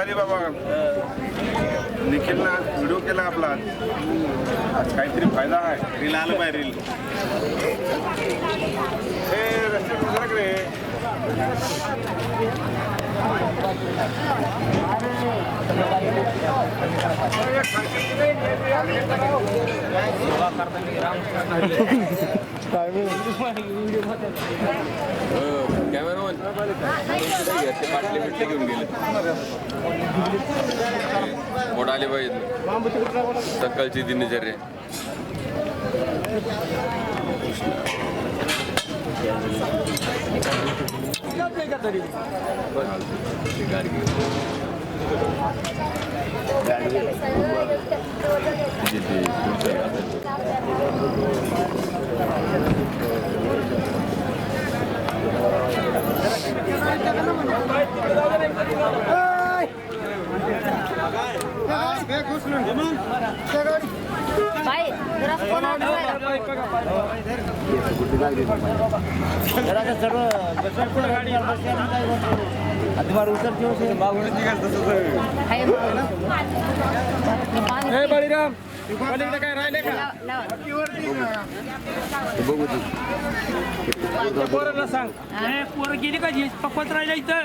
आली बाबा. निखिलनं आज व्हिडिओ केला आपला. आज काहीतरी फायदा आहे. रील आलं पाहिजे. रील हे रस्त्यात सरक रे. कॅमेरामन बाटली बिटली घेऊन गेले. मोठा आले पाहिजे सकाळची दिनचर्या. काय राहिले का पोरांना सांग. पोरं गेली का पक्वत राहिला इथं.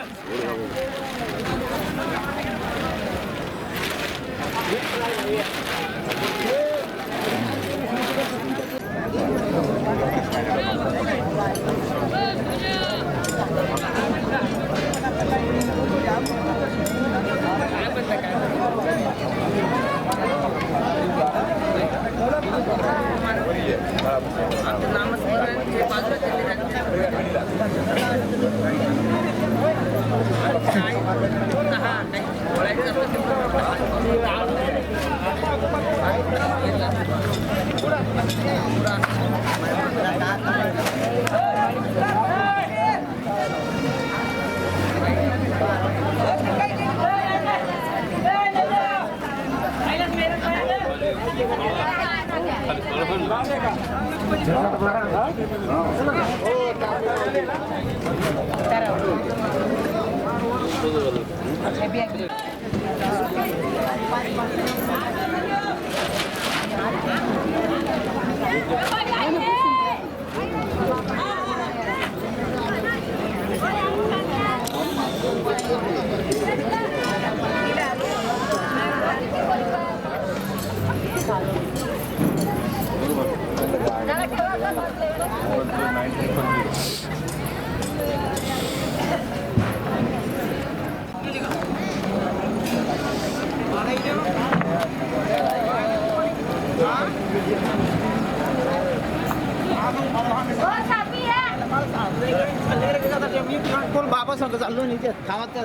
कोण बाबा सांगतो चाललो नाही ते गावात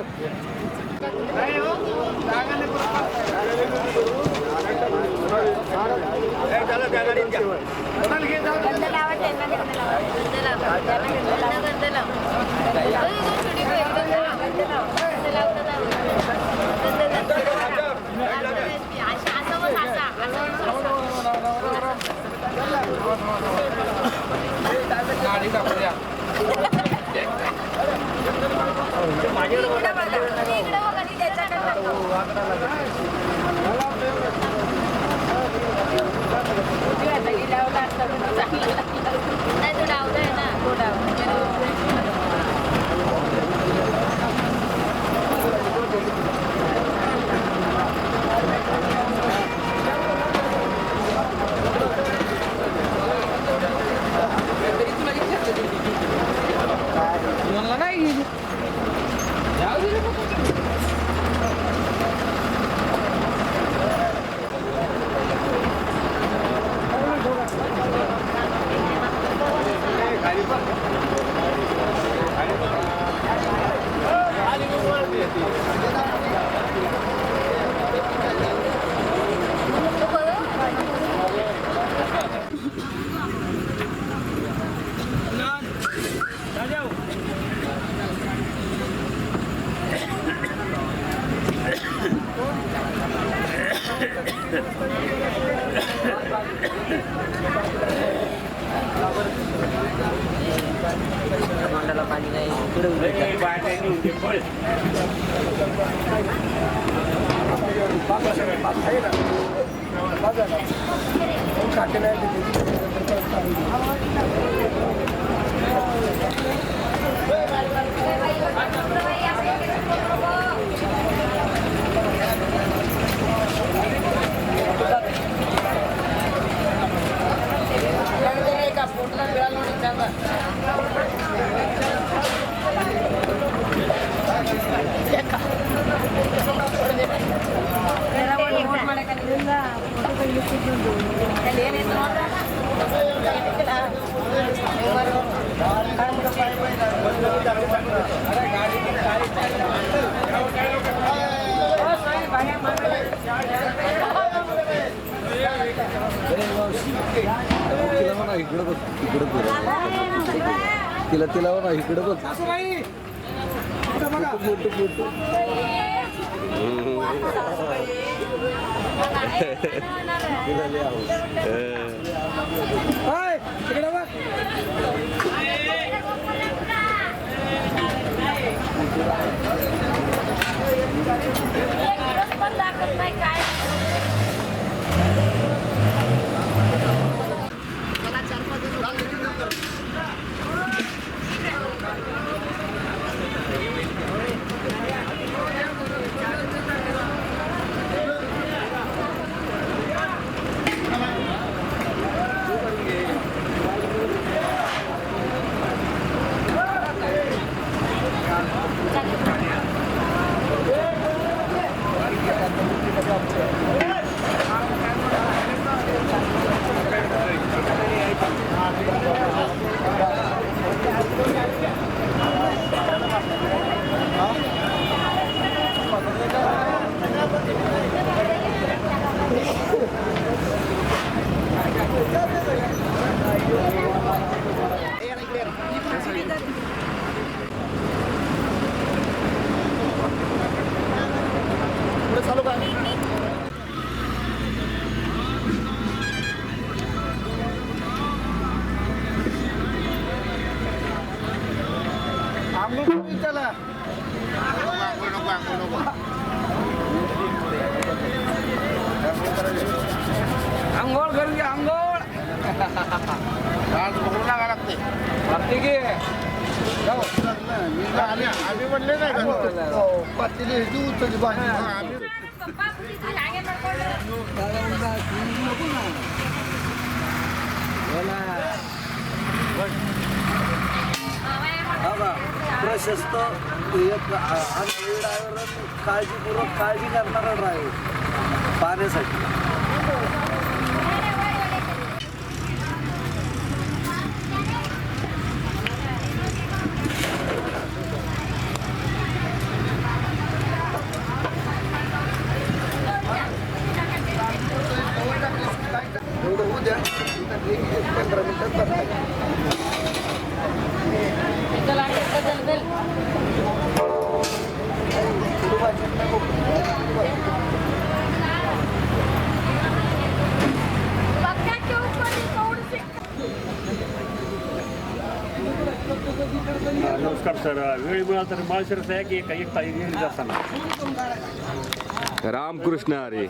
पाणी नाही तिला तिला बघा इकडे बघ आंघोळ करून घ्या आंघोळ आज बघून लागा लागते लागते की आम्ही म्हणले नाही का पातेली उचलली बाहेर आम्ही प्रशस्त एक ड्रायव्हर काळजीपूर्वक काळजी करणारा ड्रायव्हर पाण्यासाठी एवढं उद्या 15 मिनिटात करता नमस्कार सर वेळ मिळाला तर माळशिरस आहे की एक ताई गेली असताना रामकृष्ण हरी.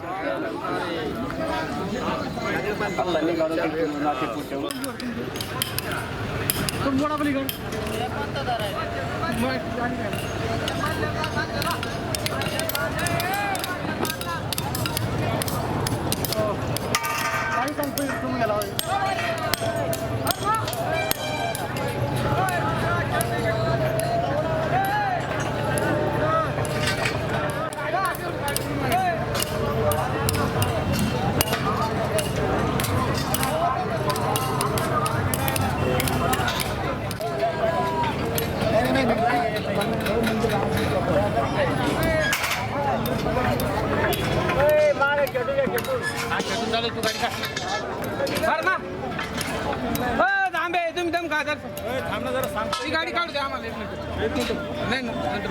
तुम्ही दम खा थांब ना जरा सांग ही गाडी काढू द्या आम्हाला 1 मिनिट नाही नंतर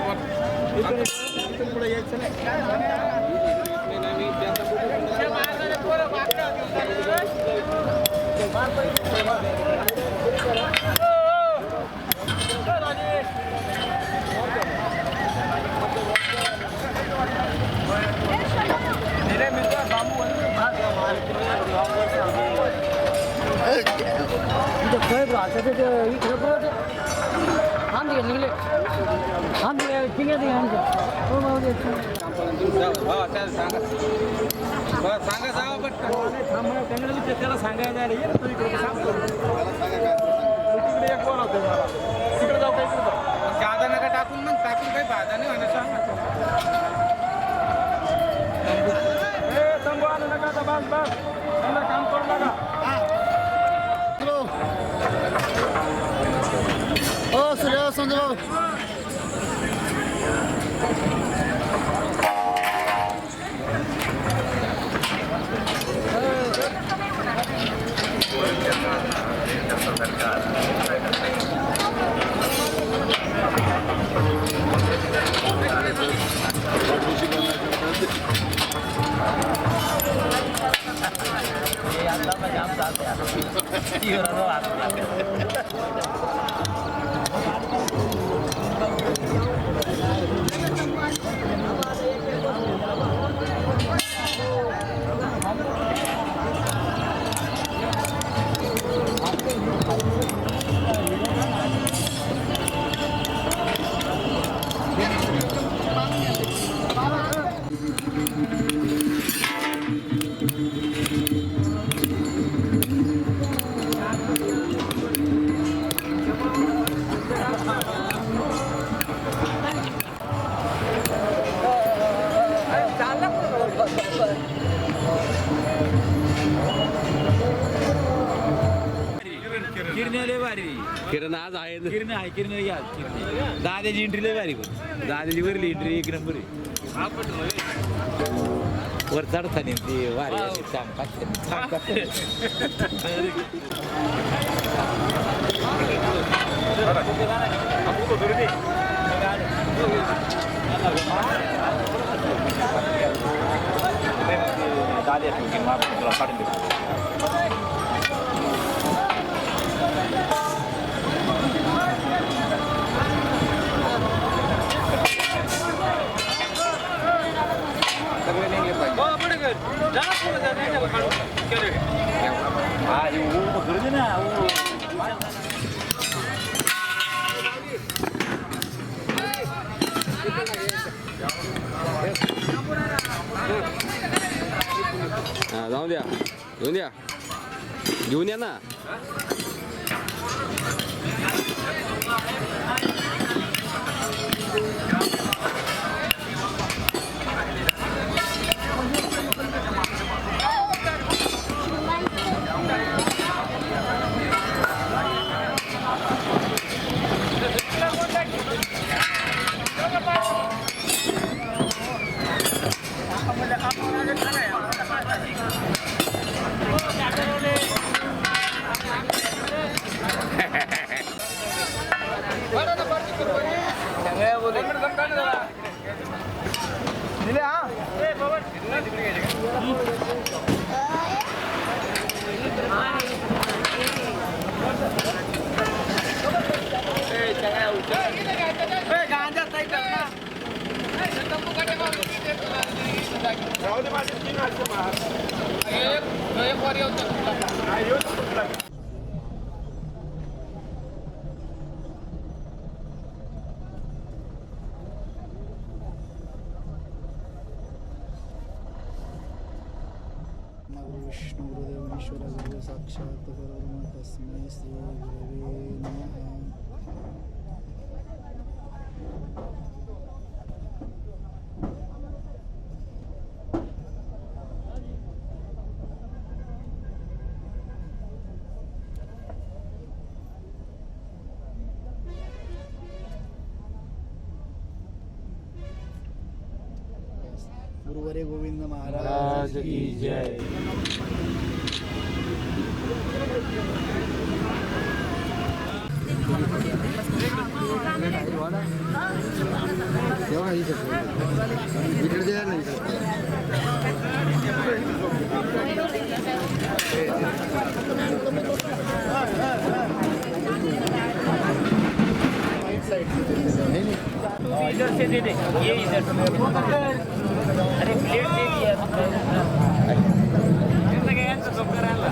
बोल यायचं नाही हो त्याला सांगा बरं सांगा जावा पटकन त्याला सांगायला जादा नका टाकून मग टाकून काही फायदा नाही होणार सांगा काम करू लागा हो सूर्य संजय भाऊ किरणे भारी किरण आज आहे ना. किरणे आहे किरणे घ्या किरणे दादाची एंट्री लय भारी पण दादाची वरली एंट्री एक नंबर आहे वर चढताना ती वारी अशी हा, जाऊ द्या घेऊन द्या घेऊन या ना. विष्णु गुरुदेवेश्वर गुरु साक्षात परब्रह्म तस्मै श्री गुरवे नमः. गुरुवरे गोविंद महाराज की जय. इकडे द्या नाही इधर से दे दे ये इधर अरे प्लेट दे दिया करायला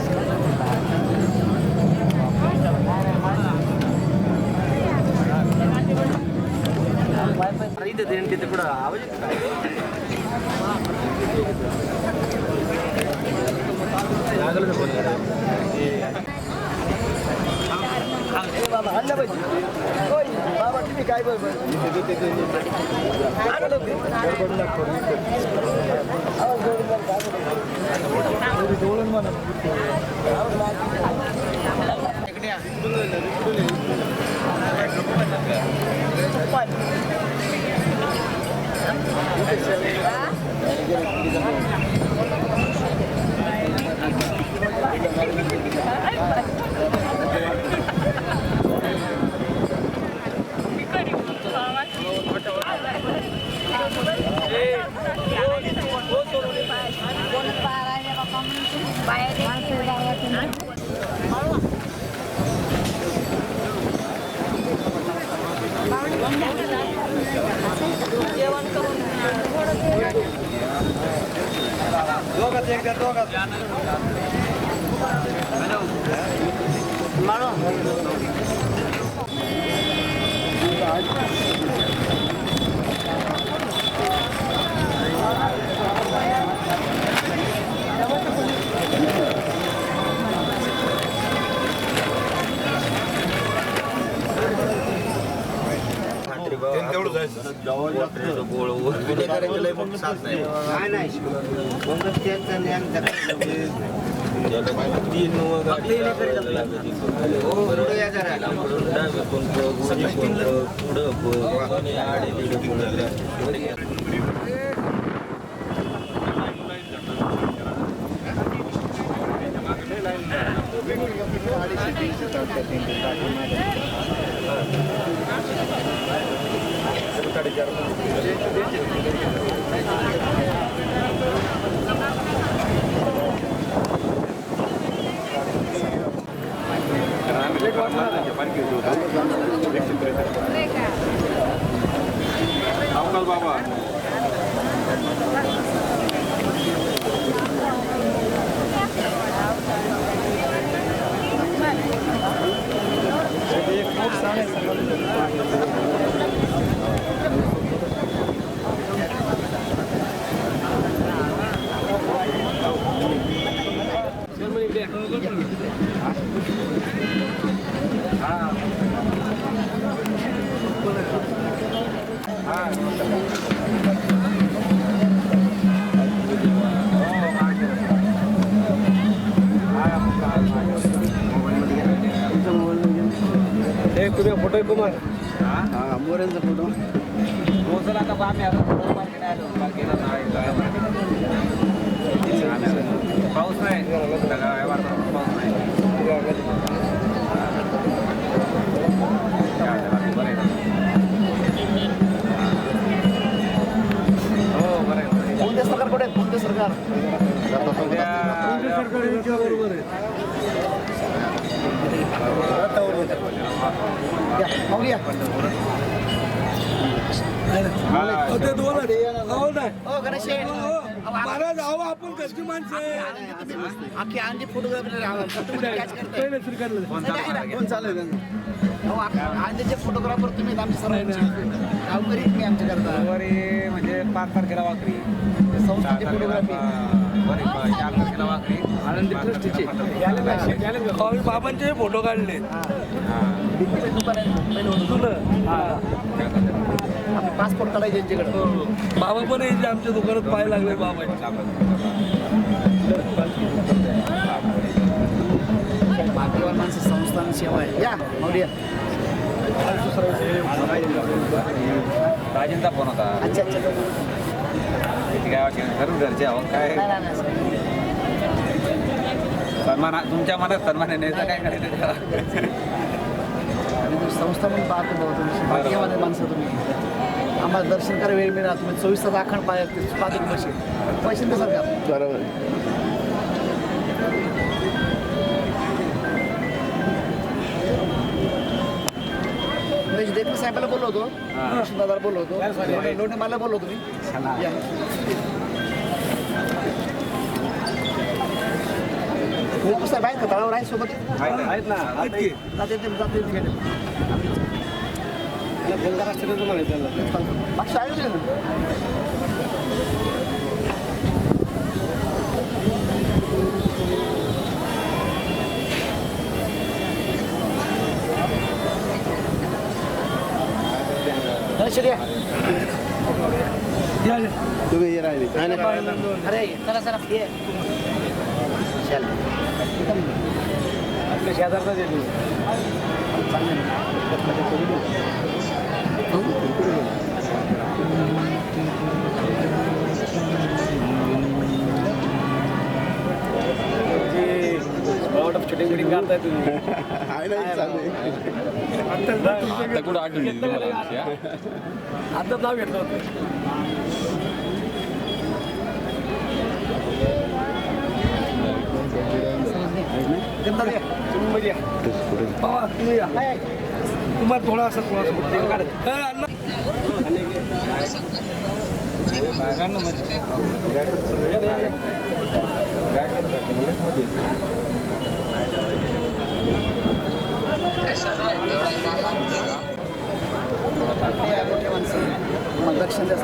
अवकाल बाबा फोटो कुमार मोऱ्यांचा फोटो पाऊस नाही पाऊस नाही कोणत्या सरकार पडेल कोणते सरकार बरोबर आहे महाराज अहो आपण कशी माणसं अख्खी अंडी फोटोग्राफी अंड्याचे फोटोग्राफर तुम्ही आमच्या सर्वांचे गावकरी तुम्ही आमच्या करता म्हणजे 5 तारखेला वाकरी संस्थेची फोटोग्राफी 4 तारखेला वाकरी आनंदी ट्रस्टीचे बाबांचे फोटो काढले पासपोर्ट काढायचे त्यांच्याकडे बाबा पण यायचे आमच्या दुकानात पाय लागले बाबांचे भाग्यवान माणसं संस्थान सेवा आहे या मौर्य राजेंचा फोन होता अच्छा अच्छा काय सर्व घरचे आहो काय सन्मान तुमच्या मनात सन्मान येण्याचा काय करायचं संस्था म्हणून पाहतो भाऊ तुम्ही भाग्यवान माणसं तुम्ही आम्हाला दर्शन करा वेळ मिळाला तुम्ही 24 तास आखण पाहतो पैसे ना सरकार बरोबर देखणे साहेबाला बोललो होतो दादाला बोललो होतो लोणे मला बोललो होतो मी साहेब आहेत का तळावर आहे सोबत आहेत ना मागच्या आहे ना अरे चला चला ये चल आपल्या शेजारचा देतो शूटिंग बिटिंग करताय तुम्ही आता कुठं आठवण येते तुम्हाला आमची, हा? आताच नाव घेतलं होतं तुम्हाला थोडासा दक्षिण द्या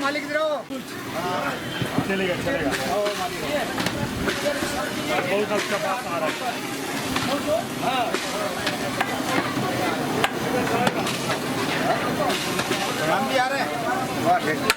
मालिक चलेगा चलेगा बहुत अच्छा बात आ रहा है हम भी आ रहे हैं वाह ठीक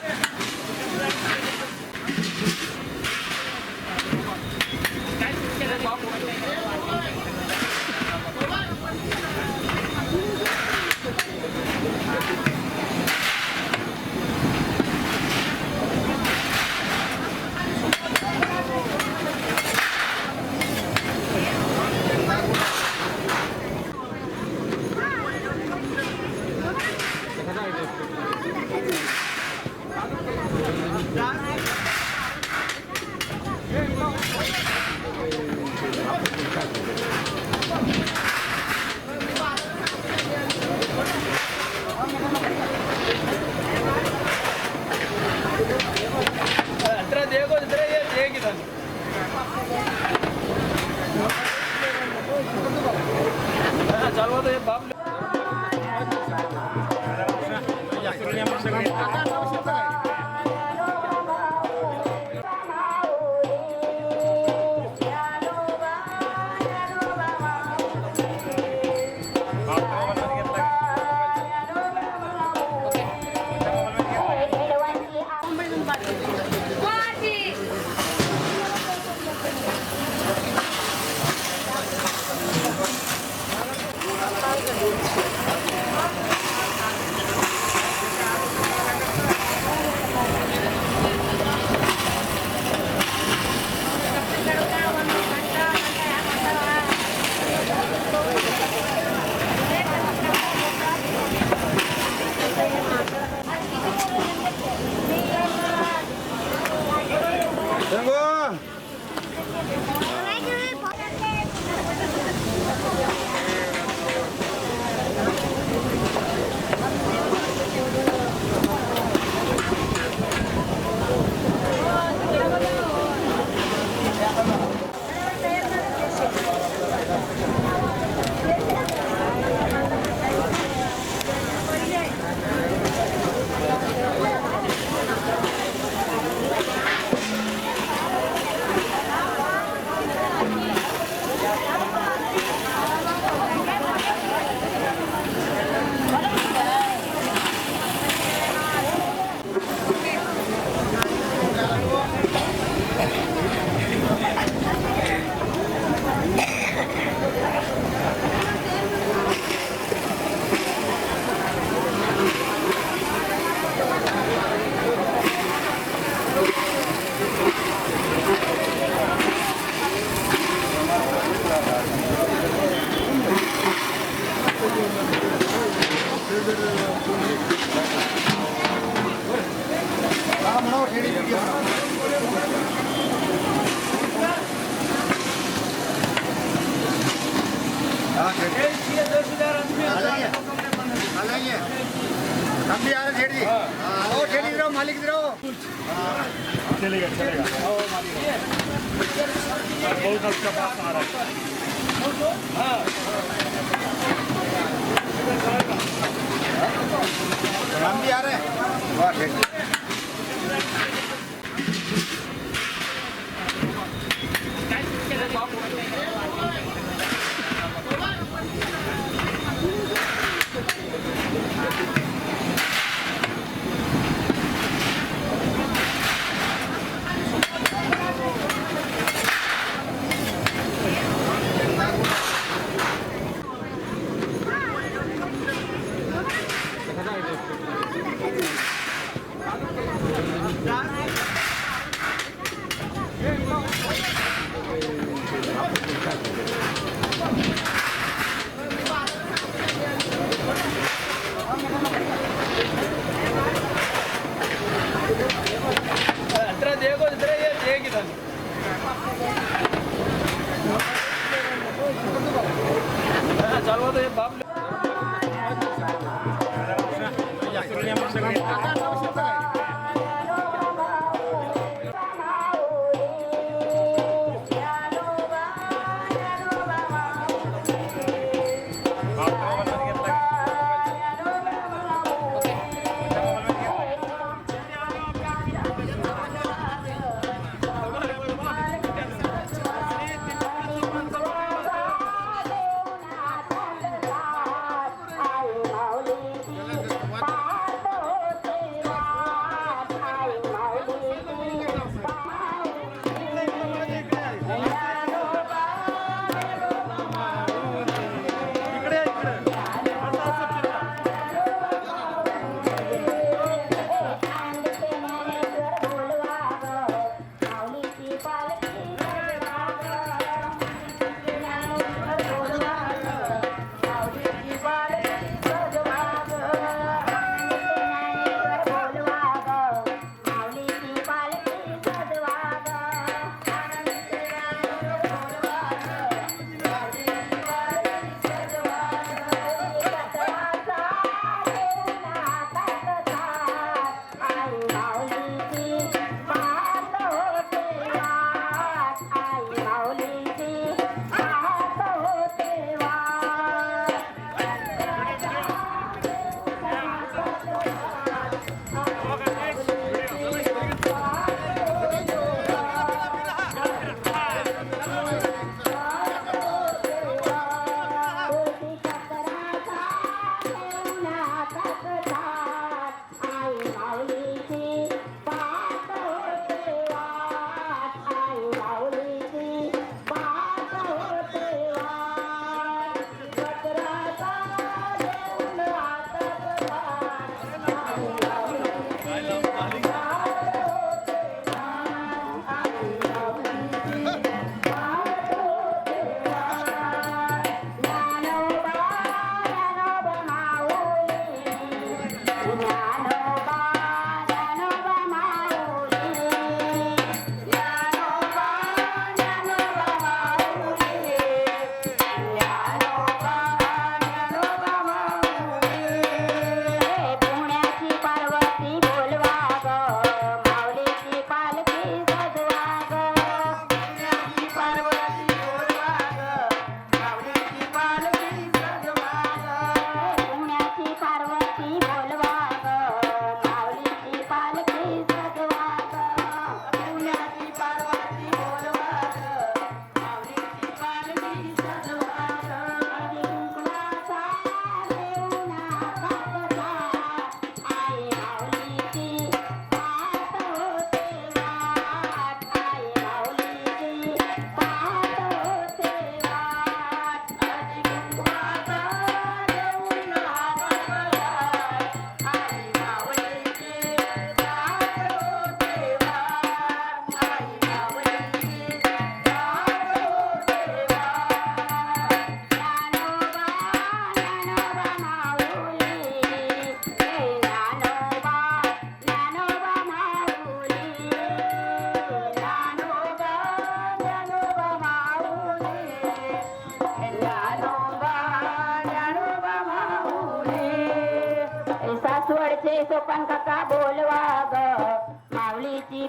चलेगा चलेगा बहुत अच्छा बात आ रहा है हम भी आ रहे हैं वाह ठीक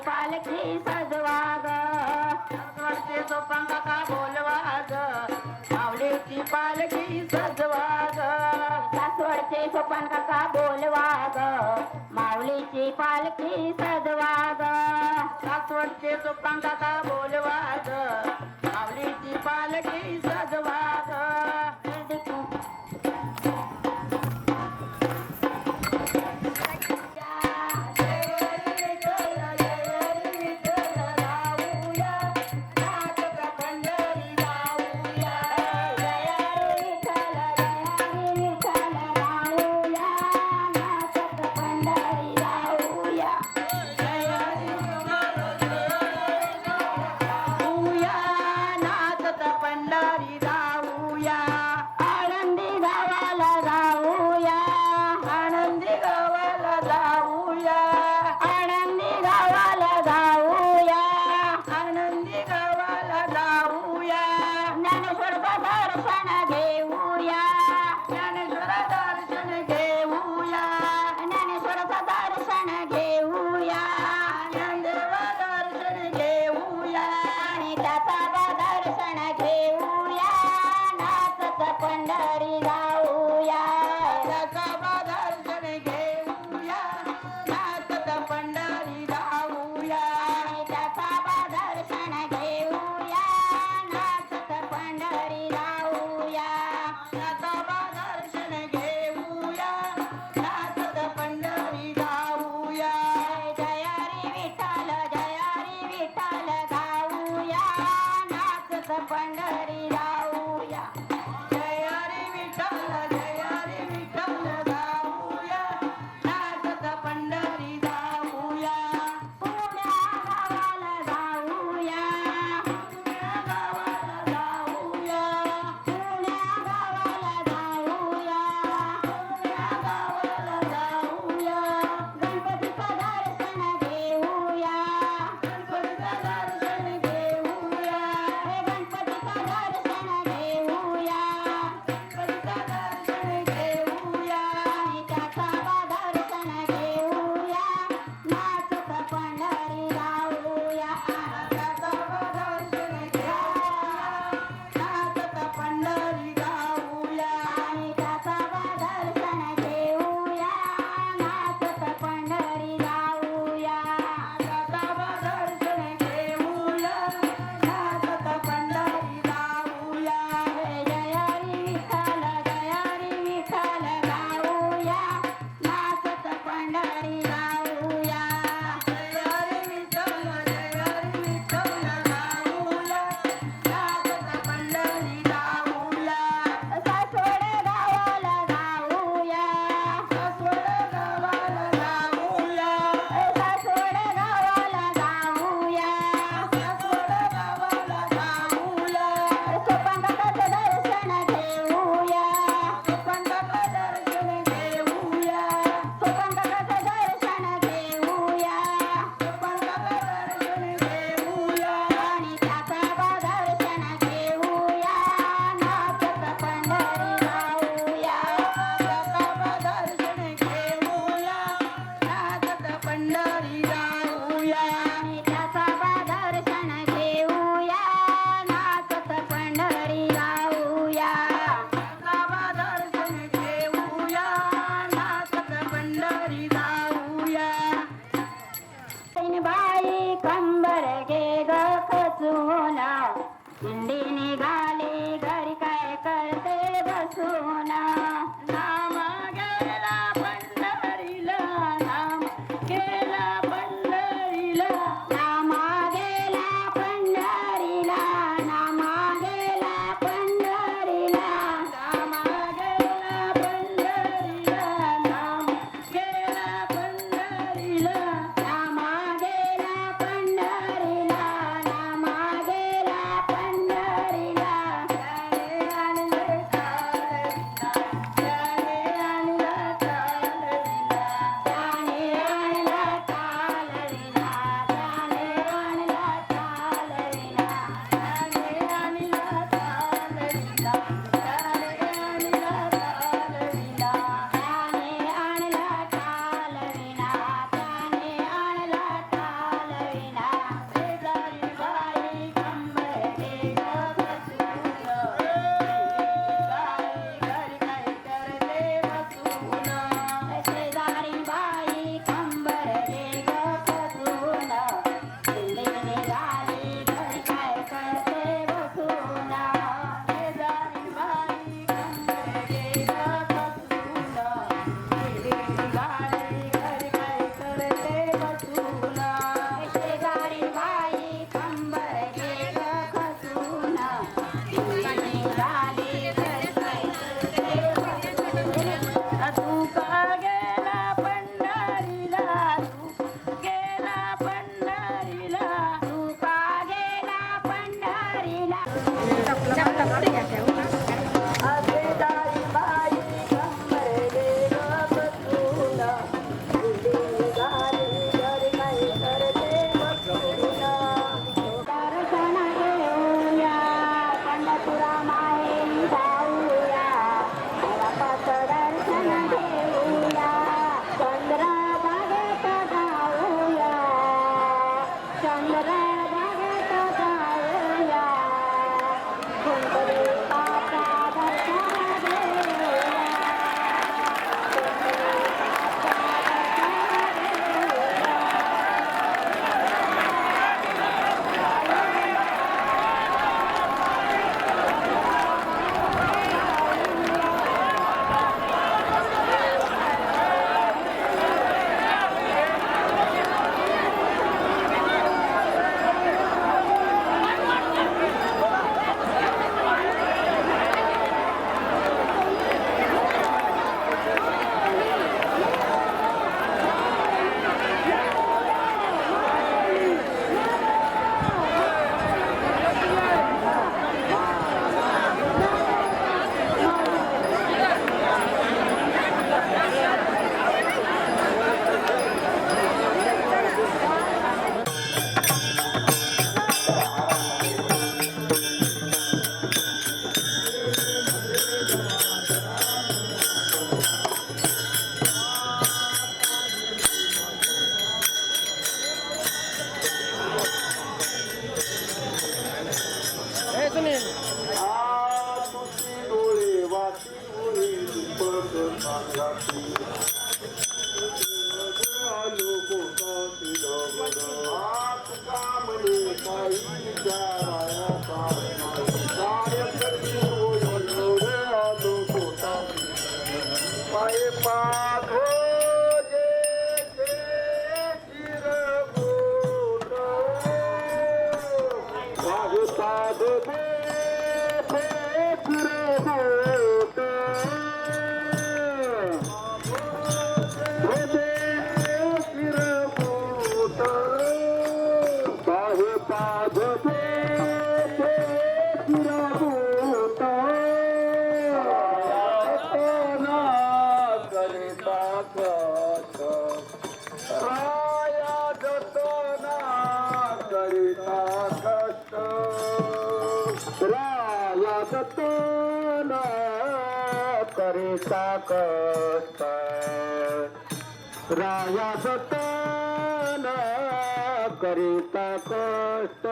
पालखी सजवा ग सासवडचे सोपान काका बोलवा ग माऊलीची पालखी सजवा ग सासवडचे सोपान काका बोलवा ग माऊलीची पालखी सजवा ग सासवडचे सोपान काका बोलवा ग माऊलीची पालखी सजवा ग पंढरीला असेदारी बाई कंबरले बसून उडी घाली जर काही करते बसून दर्शन घेऊया पंढरपुरा माहेरी जाऊया देवाचं दर्शन घेऊया चंद्रभागेत जाऊया चंद्रभागेत जाऊया कुंडलिकाचा दर्शन घेऊया करिता कष्ट राया सतन करिता कष्ट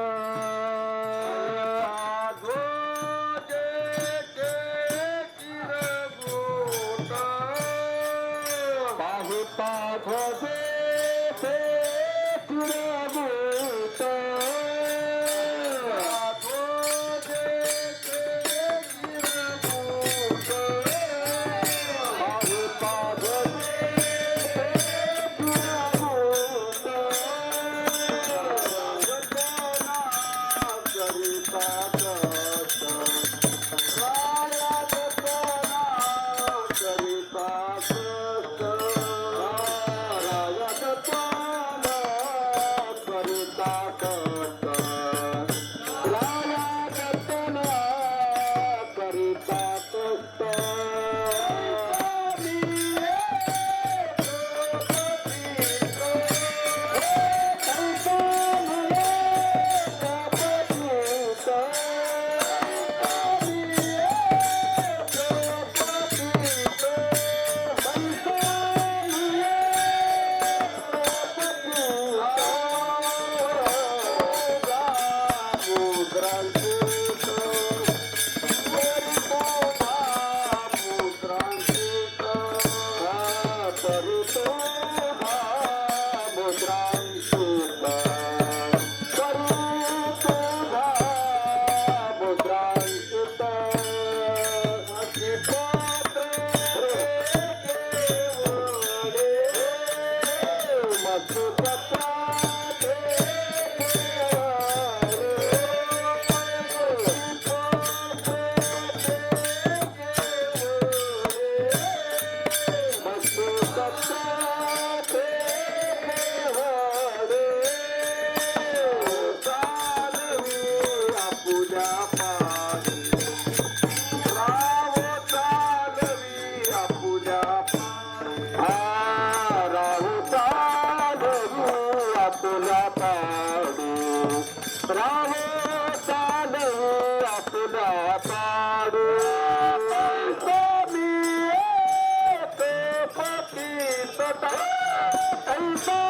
पाडू स्वामी एक पतित ऐसा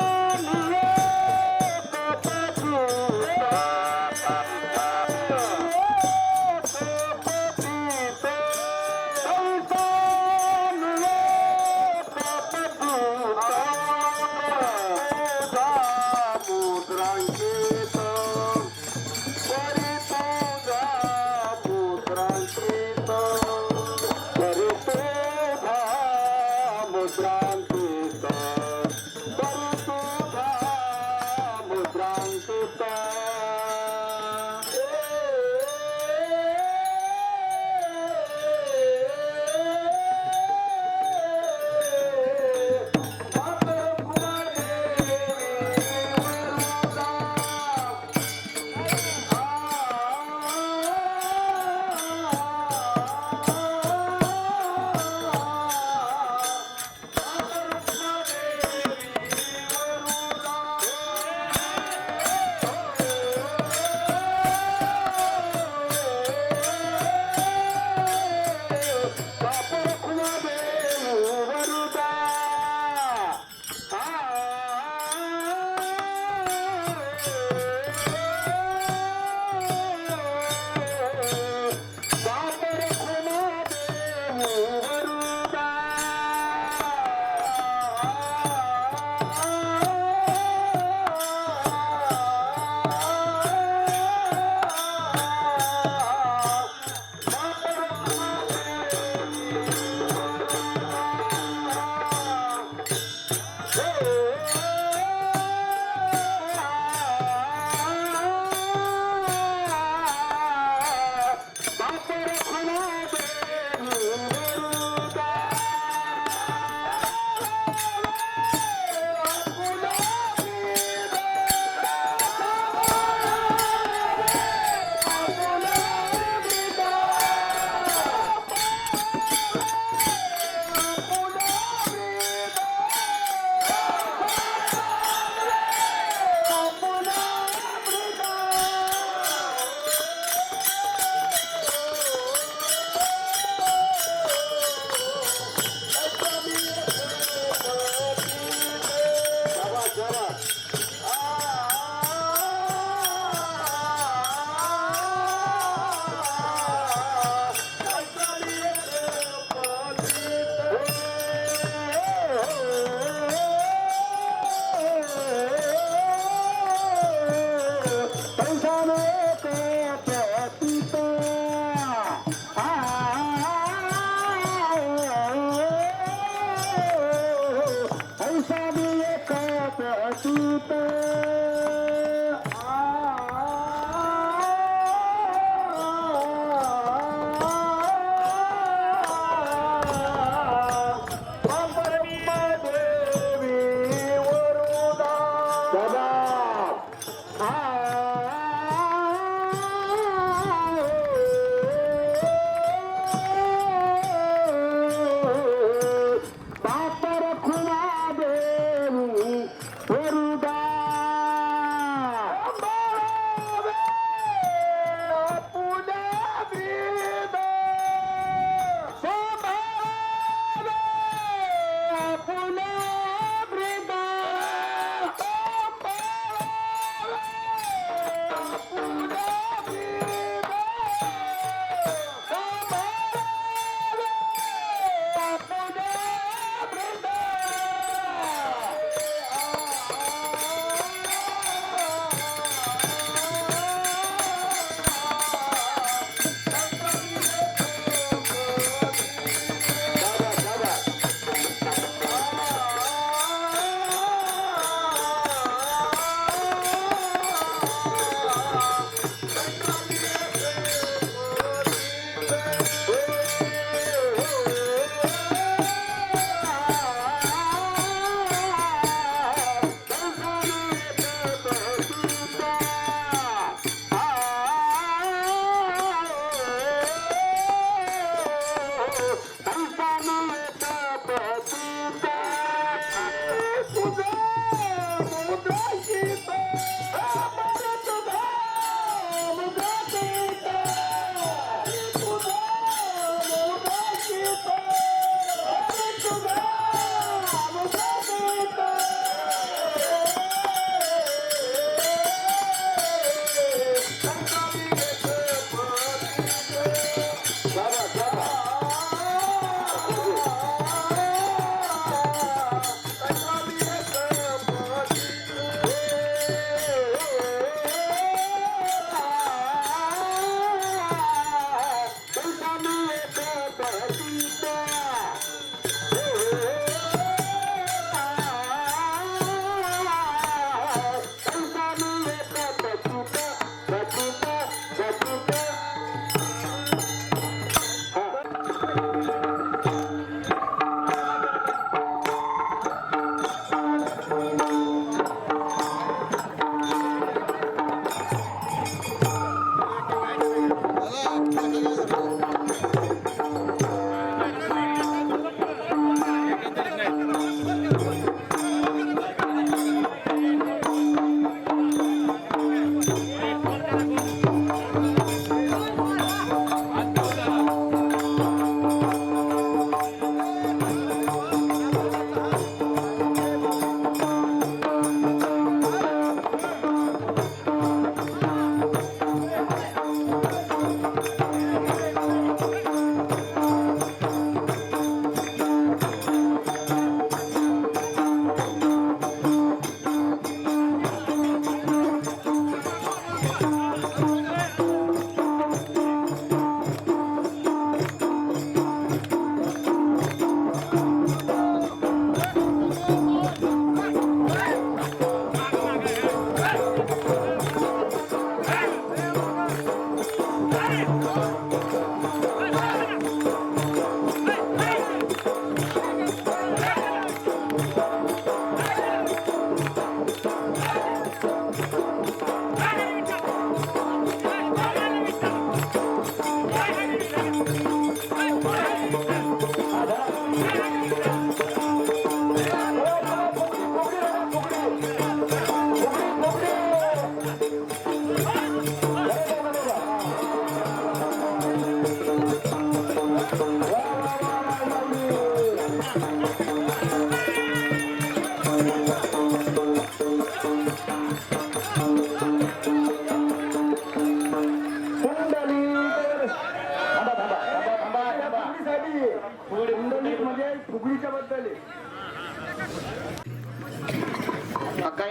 अक्का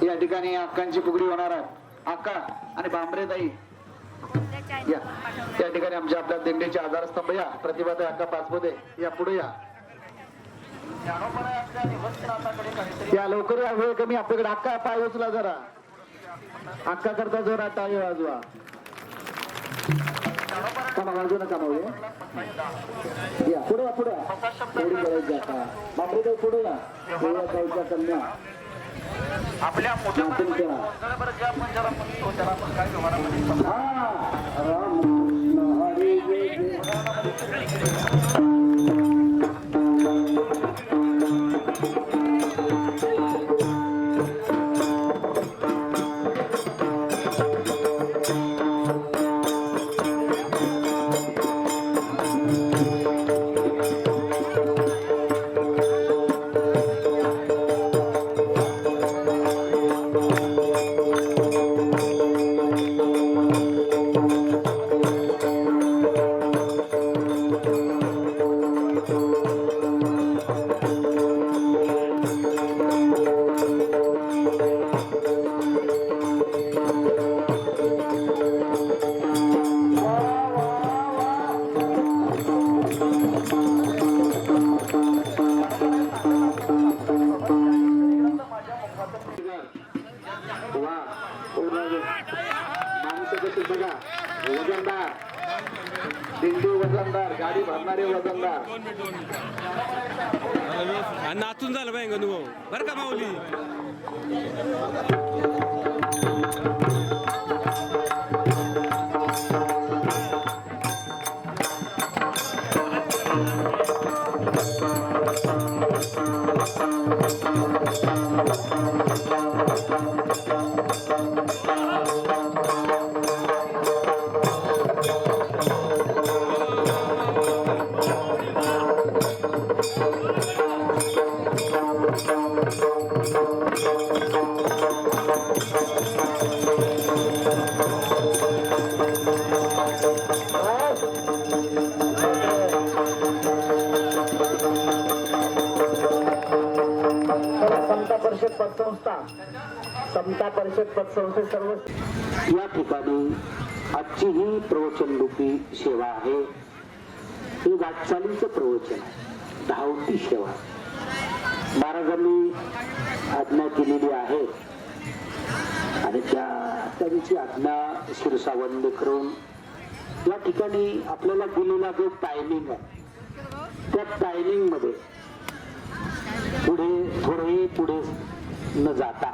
या ठिकाणी अक्कांची फुगडी होणार आहे. अक्का आणि बांबरेताई या ठिकाणी आमच्या आपल्या दिंडीचे आधारस्तंभ या प्रतिभाताई अक्का पाचपुते या पुढे या लवकर या. वेळ कमी आपल्याकडे. अक्का पाय उचला जरा. अक्का करता जोरात टाळी वाजवा. कामा वाजू नका माऊली. या पुढे या पुढे एवढी करायची आता. बांबरेताई पुढे या. ताईच्या कन्या आपल्या मोठ्या वजनदार दिंडी वजनदार गाडी भरणारे वजनदार नाचून झालं पाहिजे अनुभव बरं का माऊली. समता परिषद पतसंस्थे सर्व या ठिकाणी आजची ही प्रवचन रूपी सेवा आहे. हे वाटचालीचं प्रवचन आहे. धावती सेवा महाराजांनी आज्ञा केलेली आहे आणि त्यांची आज्ञा शिरसावंद करून या ठिकाणी आपल्याला दिलेला जो टायमिंग आहे त्या टायमिंग मध्ये पुढे थोडे पुढे न जाता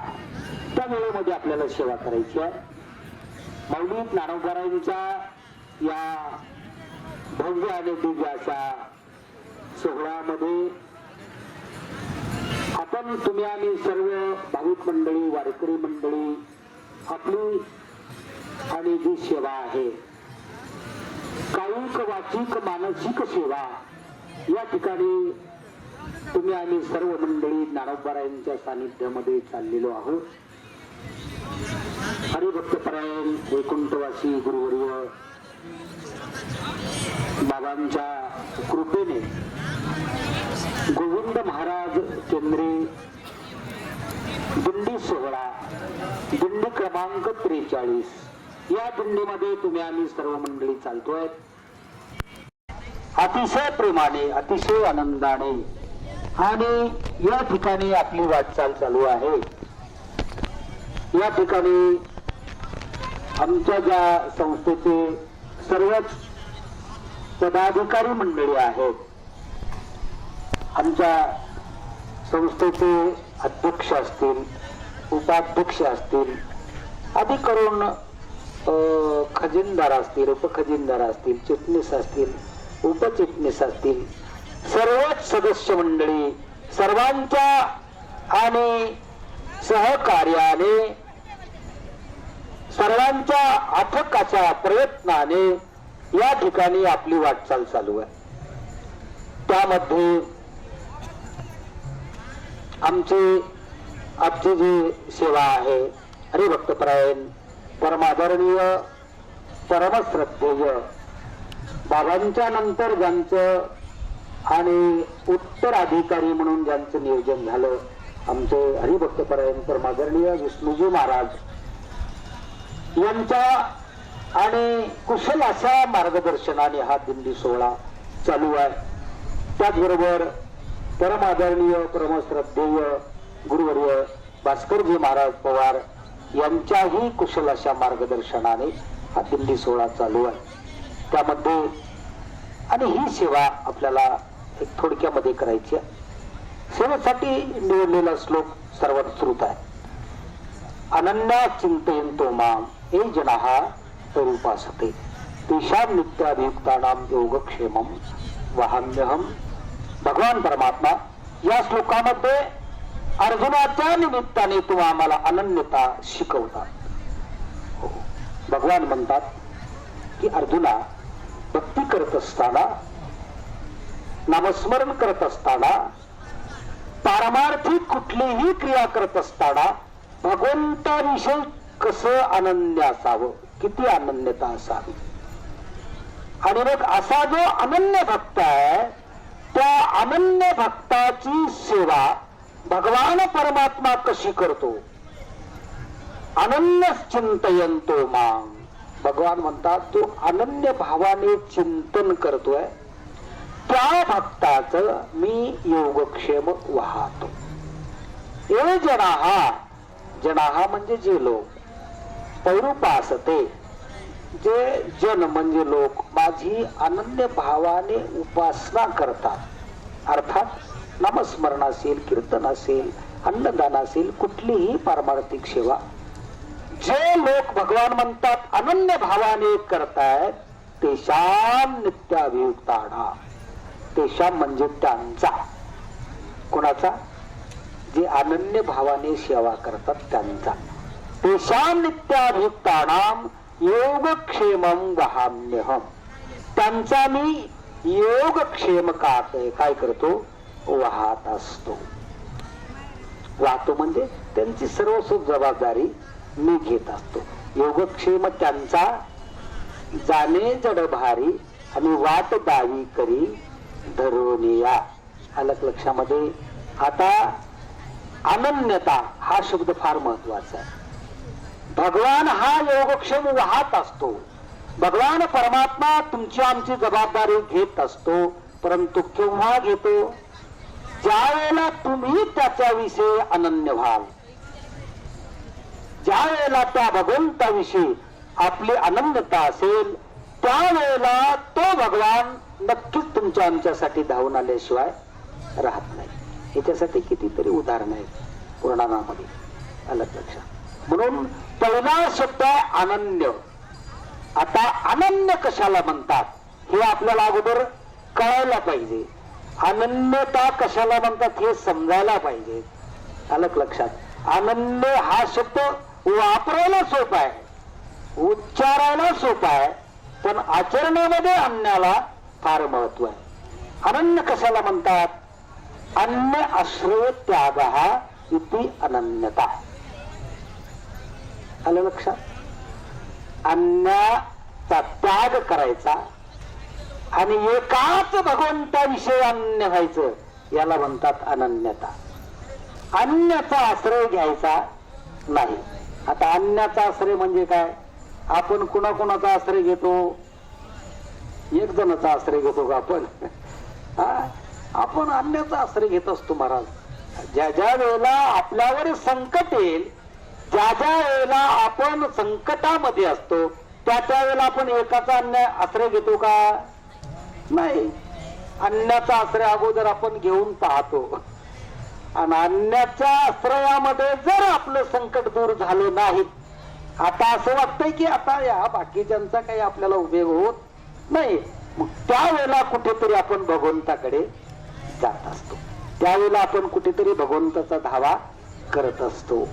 त्या वेळेमध्ये आपल्याला सेवा करायची आहे. माऊली ज्ञानोबारायांचा या भव्य आणि दिव्य अशा सोहळ्यामध्ये आपण तुम्ही आम्ही सर्व भाविक मंडळी वारकरी मंडळी आपली आणि जी सेवा आहे कायिक वाचिक मानसिक सेवा या ठिकाणी तुम्ही आम्ही सर्व मंडळी ज्ञानोबारायांच्या सानिध्यामध्ये चाललेलो आहोत. हरिभक्तपरायण वैकुंठवासी गुरुवर्य बाबांच्या कृपेने गोविंद महाराज केंद्रे दिंडी सोहळा दिंडी क्रमांक 43 या दिंडीमध्ये तुम्ही आम्ही सर्व मंडळी चालतोय. अतिशय प्रेमाने अतिशय आनंदाने आणि या ठिकाणी आपली वाटचाल चालू आहे. या ठिकाणी आमच्या ज्या संस्थेचे सर्वच पदाधिकारी मंडळी आहेत, आमच्या संस्थेचे अध्यक्ष असतील, उपाध्यक्ष असतील, आदी करून खजिनदार असतील, उपखजिनदार असतील, चिटणीस असतील, उपचिटणीस असतील, सर्वच सदस्य मंडळी सर्वांच्या आणि सहकार्याने सर्वांच्या अथकाच्या प्रयत्नाने या ठिकाणी आपली वाटचाल चालू आहे. त्यामध्ये आमची जी सेवा आहे हरिभक्तपरायण परमादरणीय परमश्रद्धेय बाबांच्या नंतर ज्यांचं आणि उत्तराधिकारी म्हणून ज्यांचं नियोजन झालं आमचे हरिभक्तपरायण परमादरणीय विष्णूजी महाराज यांच्या आणि कुशल अशा मार्गदर्शनाने हा दिंडी सोहळा चालू आहे. त्याचबरोबर परमादरणीय परमश्रद्धेय गुरुवर्य भास्करजी महाराज पवार यांच्याही कुशल अशा मार्गदर्शनाने हा दिंडी सोहळा चालू आहे. त्यामध्ये आणि ही सेवा आपल्याला एक थोडक्यामध्ये करायची आहे. सेवेसाठी निवडलेला श्लोक सर्वात श्रुत आहे. अनन्या चिंतयन्तो माम ये जनाः तरुपासते तेषां नित्याभियुक्तानां योगक्षेमं वहाम्यहम्. भगवान परमात्मा या श्लोकामध्ये अर्जुनाच्या निमित्ताने तुम्हा आम्हाला अनन्यता शिकवतात. भगवान म्हणतात की अर्जुना भक्ती करत असताना नामस्मरण करत असताना पारमार्थिक कुठलीही क्रिया करत असताना भगवंताविषयी कसं अनन्य असावं, किती अनन्यता असावी. आणि मग असा जो अनन्य भक्त आहे त्या अनन्य भक्ताची सेवा भगवान परमात्मा कशी करतो. अनन्य चिंतयन्तो मां. भगवान म्हणतात तो अनन्य भावाने चिंतन करतोय त्या भक्ताचं मी योगक्षेम वाहतो. हे जनाहा म्हणजे जे लोक पौरुपासते जे जन म्हणजे लोक माझी अनन्य भावाने उपासना करतात. अर्थात नामस्मरण असेल, कीर्तन असेल, अन्नदान असेल, कुठलीही पारमार्थिक सेवा जे लोक भगवान म्हणतात अनन्य भावाने करतायत तेषां नित्याभियुक्तानां. तेषां म्हणजे त्यांचा, कोणाचा, जे अनन्य भावाने सेवा करतात त्यांचा. तेषां नित्याभियुक्तानां योगक्षेमं वहाम्यहम्. त्यांचा मी योगक्षेम काय करतो, वाहत असतो. वाहतो म्हणजे त्यांची सर्व जबाबदारी मी घेत असतो. योगक्षेम त्यांचा जाणे जड भारी आणि वाट दावी करी धरून या. आलं लक्षामध्ये. आता अनन्यता हा शब्द फार महत्वाचा आहे. भगवान हा योगक्षेम वाहत असतो. भगवान परमात्मा तुमची आमची जबाबदारी घेत असतो. परंतु केव्हा घेतो, ज्या वेळेला तुम्ही त्याच्याविषयी अनन्य व्हाल, ज्या वेळेला त्या भगवंताविषयी आपली अनन्यता असेल त्यावेळेला तो भगवान नक्कीच तुमच्या आमच्यासाठी धावून आल्याशिवाय राहत नाही. याच्यासाठी कितीतरी उदाहरण आहेत पुराणामध्ये. आलं लक्षात. म्हणून पहिला शब्द आहे अनन्य. आता अनन्य कशाला म्हणतात हे आपल्याला अगोदर कळायला पाहिजे. अनन्यता कशाला म्हणतात हे समजायला पाहिजे. आलं का लक्षात? अनन्य हा शब्द वापरायला सोपा आहे, उच्चारायला सोपा आहे, पण आचरणामध्ये आणण्याला फार महत्व आहे. अनन्य कशाला म्हणतात? अन्य आश्रय त्याग इति अनन्यता. आलं लक्षात? अन्याचा त्याग करायचा आणि एकाच भगवंताविषयी अन्य व्हायचं याला म्हणतात अनन्यता. अन्याचा आश्रय घ्यायचा नाही. आता अन्याचा आश्रय म्हणजे काय? आपण कुणाकुणाचा आश्रय घेतो? एक जणाचा आश्रय घेतो का आपण? आपण अन्याचा आश्रय घेत असतो महाराज. ज्या ज्या वेळेला आपल्यावर संकट येईल, ज्या ज्या वेळेला आपण संकटामध्ये असतो, त्या वेळेला आपण एकाचा अन्य आश्रय घेतो का? नाही. अन्याचा आश्रय अगोदर आपण घेऊन पाहतो आणि अन्याच्या आश्रयामध्ये जर आपलं संकट दूर झालं नाही, आता असं वाटतंय की आता या बाकीच्यांचा काही आपल्याला उपयोग होत नाही, मग त्यावेळेला कुठेतरी आपण भगवंताकडे जात असतो. त्यावेळेला आपण कुठेतरी भगवंताचा धावा करत असतो.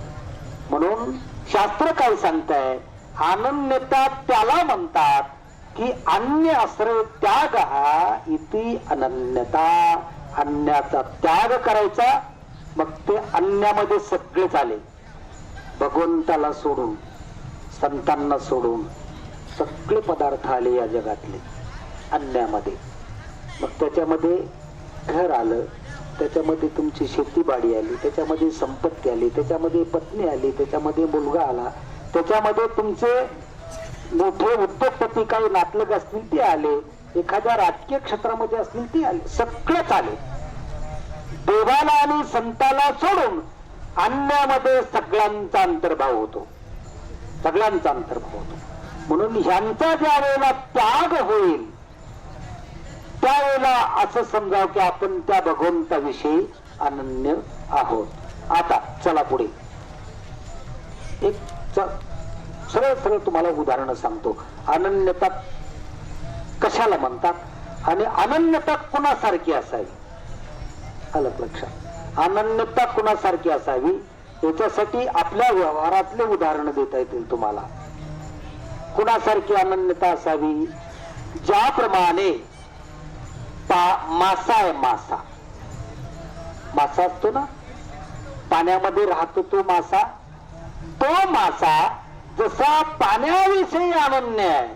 म्हणून शास्त्र काय सांगताय? अनन्यता त्याला म्हणतात की अन्य आश्रय त्याग इति अनन्यता. अन्याचा त्याग करायचा, मग ते अन्यामध्ये सगळे झाले. भगवंताला सोडून, संतांना सोडून सगळे पदार्थ आले या जगातले अन्यामध्ये. मग त्याच्यामध्ये घर आलं, त्याच्यामध्ये तुमची शेतीबाडी आली, त्याच्यामध्ये संपत्ती आली, त्याच्यामध्ये पत्नी आली, त्याच्यामध्ये मुलगा आला, त्याच्यामध्ये तुमचे मोठे उद्योगपती काही नातलग असतील ते आले, एखाद्या राजकीय क्षेत्रामध्ये असतील ते आले, सगळेच आले. देवाला आणि संताला सोडून अन्यामध्ये सगळ्यांचा अंतर्भाव होतो, सगळ्यांचा अंतर्भाव होतो. म्हणून ह्यांचा ज्या वेळेला त्याग होईल त्यावेळेला असं समजावं की आपण त्या भगवंताविषयी अनन्य आहोत. आता चला पुढे एक सरळ सरळ तुम्हाला उदाहरण सांगतो. अनन्यता कशाला म्हणतात आणि अनन्यता कुणासारखी असावी? आलं लक्षात? अनन्यता कुणासारखी असावी याच्यासाठी आपल्या व्यवहारातले उदाहरण देता येतील तुम्हाला. कुणासारखी अनन्यता असावी? ज्याप्रमाणे मासा आहे, मासा मासा असतो ना, पाण्यामध्ये राहतो तो मासा. तो मासा जसा पाण्याविषयी अनन्य आहे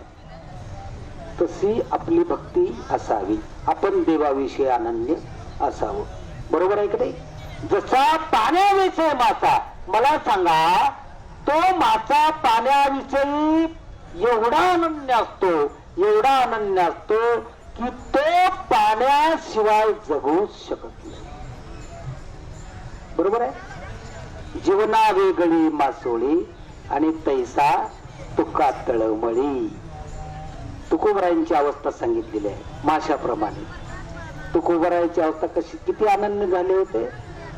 तशी आपली भक्ती असावी. आपण देवाविषयी अनन्य असावं. बरोबर आहे की नाही? जसा पाण्याविषयी मासा, मला सांगा तो मासा पाण्याविषयी एवढा अनन्य असतो, एवढा अनन्य असतो की तो पाण्याशिवाय जगूच शकत नाही. बरोबर आहे? जीवना वेगळी मासोळी आणि तैसा तुका तळमळी. तुकोबरायांची अवस्था सांगितलेली आहे माशाप्रमाणे. तुकोबरायांची अवस्था कशी, किती अनन्य झाले होते?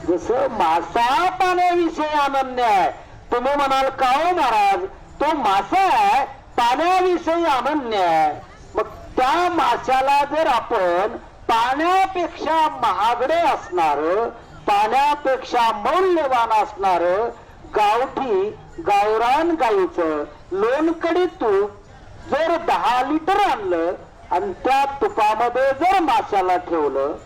जसं मासा पाण्याविषयी अनन्य आहे. तुम्ही म्हणाल का हो महाराज, तो मासा आहे पाण्याविषयी अनन्य आहे, मग त्या माशाला जर आपण पाण्यापेक्षा महागडे असणार, पाण्यापेक्षा मौल्यवान असणार गावठी गावरान गाईचं लोणकडी तूप जर 10 लिटर आणलं आणि त्या तुपामध्ये जर माशाला ठेवलं,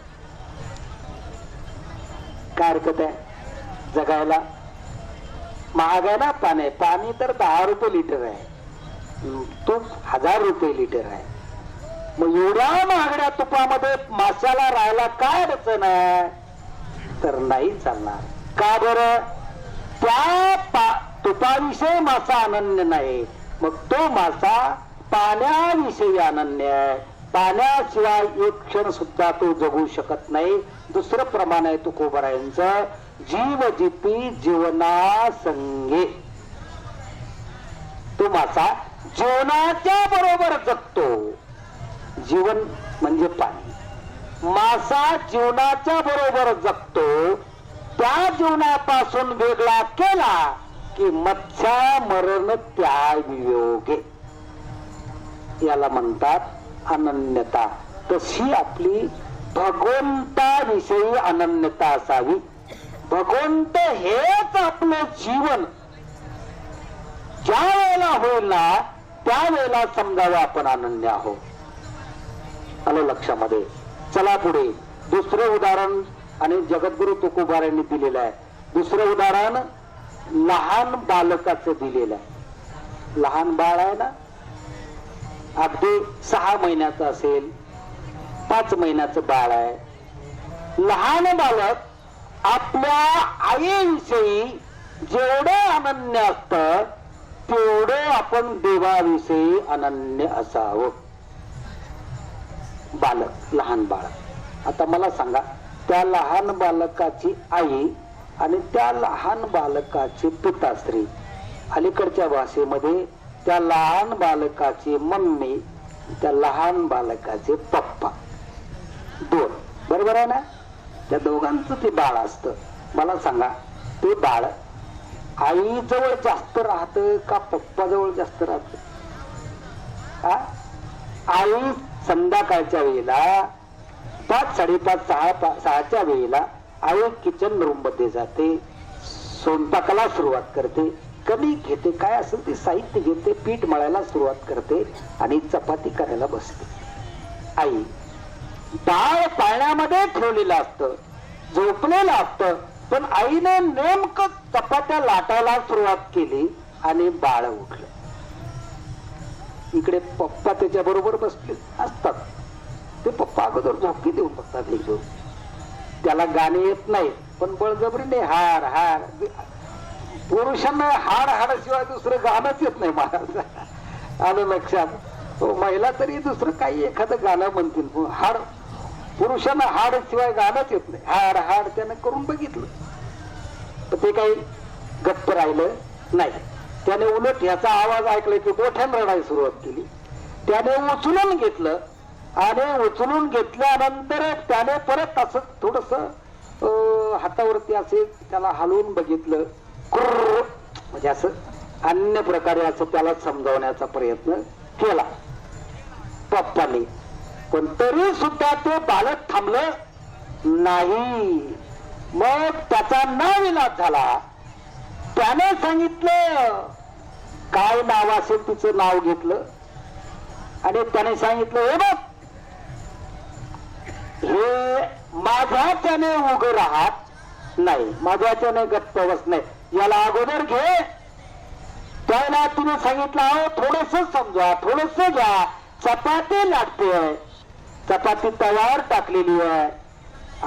काय हरकत आहे जगायला? महाग आहे ना पाणी. पाणी तर 10 रुपये लिटर आहे, तूप 1000 रुपये लिटर आहे. मग एवढ्या महागड्या तुपामध्ये माशाला राहायला काय अडचण आहे? तर नाही चालणार. का बरं? त्या तुपाविषयी मासा अनन्य नाही, मग तो मासा पाण्याविषयी अनन्य आहे. पाण्याशिवाय एक क्षण सुद्धा तो जगू शकत नाही. दुसरं प्रमाण आहे तुकोबरायांचं, जीव जिती जीवना संगे. तो मासा जीवनाच्या बरोबर जगतो. जीवन म्हणजे पाणी. मासा जीवनाच्या बरोबर जगतो. त्या जीवनापासून वेगळा केला की मत्स्या मरण त्या वियोगे. याला म्हणतात अनन्यता. तशी आपली भगवंताविषयी अनन्यता असावी. भगवंत हेच आपलं जीवन ज्या वेळेला होईल ना त्यावेळेला समजावं आपण अनन्य आहोत. आलं लक्षामध्ये. चला पुढे दुसरं उदाहरण आणि जगद्गुरु तुकोबार यांनी दिलेलं आहे. दुसरं उदाहरण लहान बालकाचं दिलेलं आहे. लहान बाळ आहे ना, अगदी 6 महिन्याचं असेल, 5 महिन्याचं बाळ आहे. लहान बालक आपल्या आईविषयी जेवढं अनन्य असतं तेवढं आपण देवाविषयी अनन्य असावं. बालक, लहान बालक. आता मला सांगा, त्या लहान बालकाची आई आणि त्या लहान बालकाची पिताश्री, अलीकडच्या भाषेमध्ये त्या लहान बालकाची मम्मी, त्या लहान बालकाचे पप्पा, 2. बरोबर आहे ना? त्या दोघांचं ते बाळ असतं. मला सांगा, ते बाळ आई जवळ जास्त राहतं का पप्पा जवळ जास्त राहत? आई संध्याकाळच्या वेळेला 5, 5:30, 6च्या वेळेला आई किचन रूम मध्ये जाते, स्वयंपाकाला सुरुवात करते, कणिक घेते, काय असेल ते साहित्य घेते, पीठ मळायला सुरुवात करते आणि चपाती करायला बसते. आई बाळ पाळण्यामध्ये ठेवलेलं असतं, झोपलेलं असतं, पण आईने नेमकं चपात्या लाटायला सुरुवात केली आणि बाळ उठलं. इकडे पप्पा त्याच्या बरोबर बसले असतात. ते पप्पा अगोदर झोपी देऊन बघतात. एक दिवस त्याला गाणे येत नाही, पण बळजबरीने हाड हाड, पुरुषांना हाड हाडाशिवाय दुसरं गाणंच येत नाही. महाराज आलं लक्षात. महिला तरी दुसरं काही एखादं गाणं म्हणतील, हाड पुरुषांना हाड शिवाय गाणंच येत नाही. हाड हाड त्यानं करून बघितलं, पण ते काही गप्प राहिलं नाही. त्याने उलट याचा आवाज ऐकला की मोठ्यानं रडायला सुरुवात केली. त्याने उचलून घेतलं आणि उचलून घेतल्यानंतर त्याने परत असं थोडस हातावरती असे त्याला हलवून बघितलं, म्हणजे असं अन्य प्रकारे असं त्याला समजावण्याचा प्रयत्न केला पप्पाने. पण तरी सुद्धा ते बालक थांबलं नाही. मग त्याचा नाविलाज झाला. त्याने सांगितलं, काय नाव असेल तिचं नाव घेतलं आणि त्याने सांगितलं, हे बघ, हे माझ्याच्याने उभं राहत नाही, माझ्याच्याने गप्प बस नाही, याला अगोदर घे. त्याला तिने सांगितलं, अहो थोडस समजा, थोडस घ्या, चपाती लागते, चपाती तव्यावर टाकलेली आहे,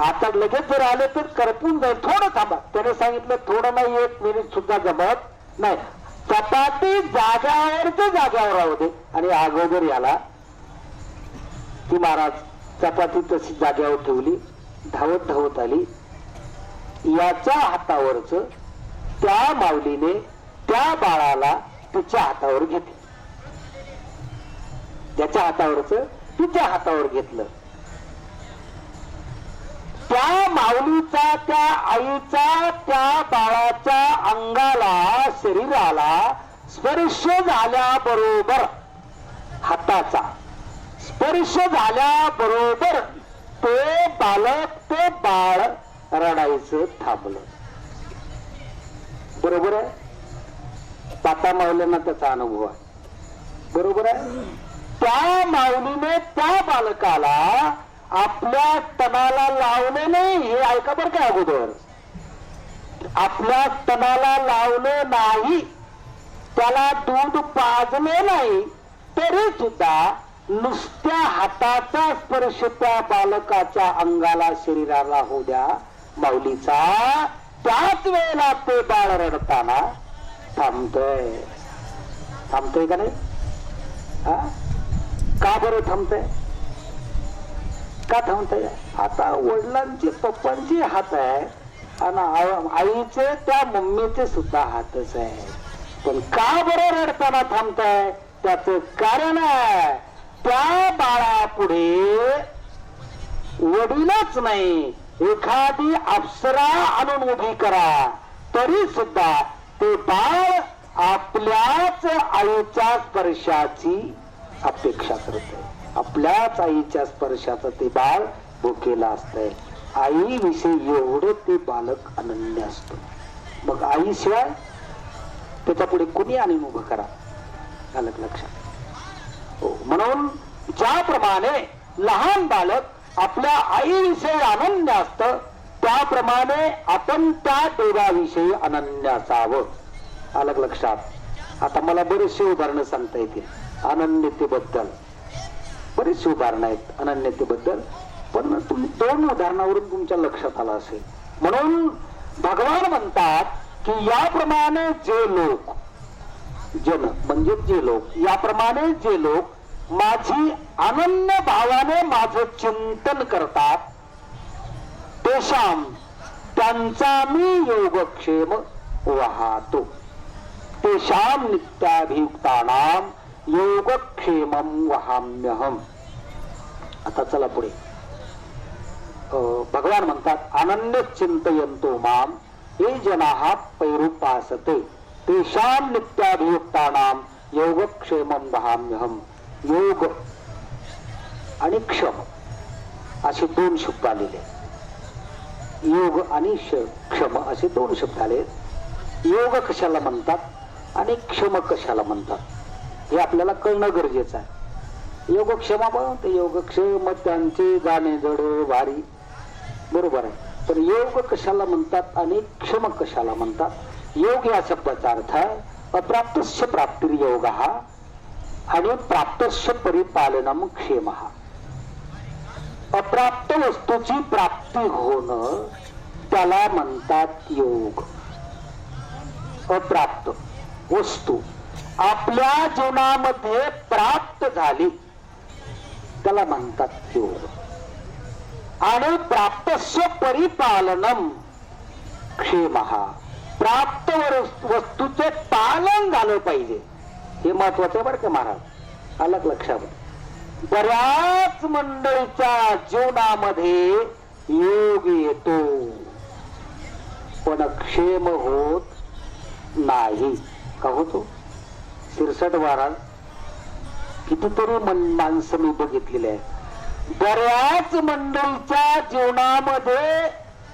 आता लगेच जर आले तर करपून जाईल, थोडं थांबा. त्याने सांगितलं, थोडं नाही, 1 मिनिट सुद्धा जमत नाही, चपाती जाग्यावर राहू दे. आणि अगोदर याला ती महाराज चपाती तशी जाग्यावर ठेवली, धावत धावत आली. याच्या हातावरच त्या माऊलीने त्या बाळाला तिच्या हातावर घेतलं, त्याच्या हातावरच तिच्या हातावर घेतलं. त्या माऊलीचा, त्या आईचा त्या बाळाच्या अंगाला, शरीराला स्पर्श झाल्याबरोबर, हाताचा स्पर्श झाल्याबरोबर ते बालक, ते बाळ रडायचं थांबलं. बरोबर आहे? ताता माऊलींना त्याचा अनुभव आहे. बरोबर आहे? त्या माऊलीने त्या बालकाला आपल्या तनाला लावले नाही, हे ऐका बरं का अगोदर. आपल्या तनाला लावलं नाही, त्याला दूध पाजले नाही, तरी सुद्धा नुसत्या हाताचा स्पर्श त्या बालकाच्या अंगाला, शरीराला होऊ द्या माऊलीचा. त्याच वेळेला ते बाळ रडताना थांबतोय. थांबतोय का नाही? का बरं थांबतोय? का थांबतोय? आता वडिलांचे, पप्पांचे हात आहे आणि आईचे, त्या मम्मीचे सुद्धा हातच आहे. पण का बरं रडताना थांबताय? त्याच कारण आहे, त्या बाळापुढे वडीलच नाही, एखादी अप्सरा आणून उभी करा तरी सुद्धा ते बाळ आपल्याच आईच्या स्पर्शाची अपेक्षा करते. आपल्याच आईच्या स्पर्शाचं ते बाळ भुकेला असतंय. आईविषयी एवढं ते बालक अनन्य असतं. मग आईशिवाय त्याच्या पुढे कुणी आणून उभं करा. आलं लक्षात. हो, म्हणून ज्याप्रमाणे लहान बालक आपल्या आईविषयी अनन्य असतं, त्याप्रमाणे आपण त्या देवाविषयी अनन्य असावं. आलं लक्षात. आता मला बरेचसे उदाहरणं सांगता येतील अनन्यतेबद्दल. बरेचसे उदाहरणं आहेत अनन्यतेबद्दल, पण तुम्ही 2 उदाहरणावरून तुमच्या लक्षात आलं असेल. म्हणून भगवान म्हणतात की याप्रमाणे जे लोक, जन म्हणजे जे लोक, याप्रमाणे जे लोक माझी अनन्य भावाने माझं चिंतन करतात, तेषाम त्यांचा मी योगक्षेम वाहतो. तेषाम नित्याभियुक्तानाम योगक्षेमं वहाम्यहम. आता चला पुढे. भगवान म्हणतात अनन्य चिंतयन्तो माम ये जनाः पैरुपासते तेषाम नित्याभियुक्तानाम योगक्षेमं वहाम्यहम. योग आणि क्षम असे 2 शब्द आलेले. योग आणि क्षम असे 2 शब्द आले. योग कशाला म्हणतात आणि क्षम कशाला म्हणतात हे आपल्याला कळणं गरजेचं आहे. योगक्षेमा म्हणते योगक्षेम त्यांचे गाणे जड भारी, बरोबर आहे. तर योग कशाला म्हणतात आणि क्षम कशाला म्हणतात. योग या शब्दाचा अर्थ आहे अप्राप्तस्य प्राप्तिर्योग आणि प्राप्तस्य परिपालनम क्षेम. अप्राप्त वस्तूची प्राप्ती होणं त्याला म्हणतात योग. अप्राप्त वस्तू आपल्या जीवनामध्ये प्राप्त झाली त्याला म्हणतात योग. आणि प्राप्तस्य परिपालनम क्षेम. प्राप्त वस्तूचे पालन झालं पाहिजे हे महत्वाचं बरं का महाराज. अलग लक्षात. बऱ्याच मंडळीच्या जीवनामध्ये योग येतो पण क्षेम होत नाही. का होतो? सिरसट महाराज कितीतरी माणसं मी बघितलेले आहेत. बऱ्याच मंडळीच्या जीवनामध्ये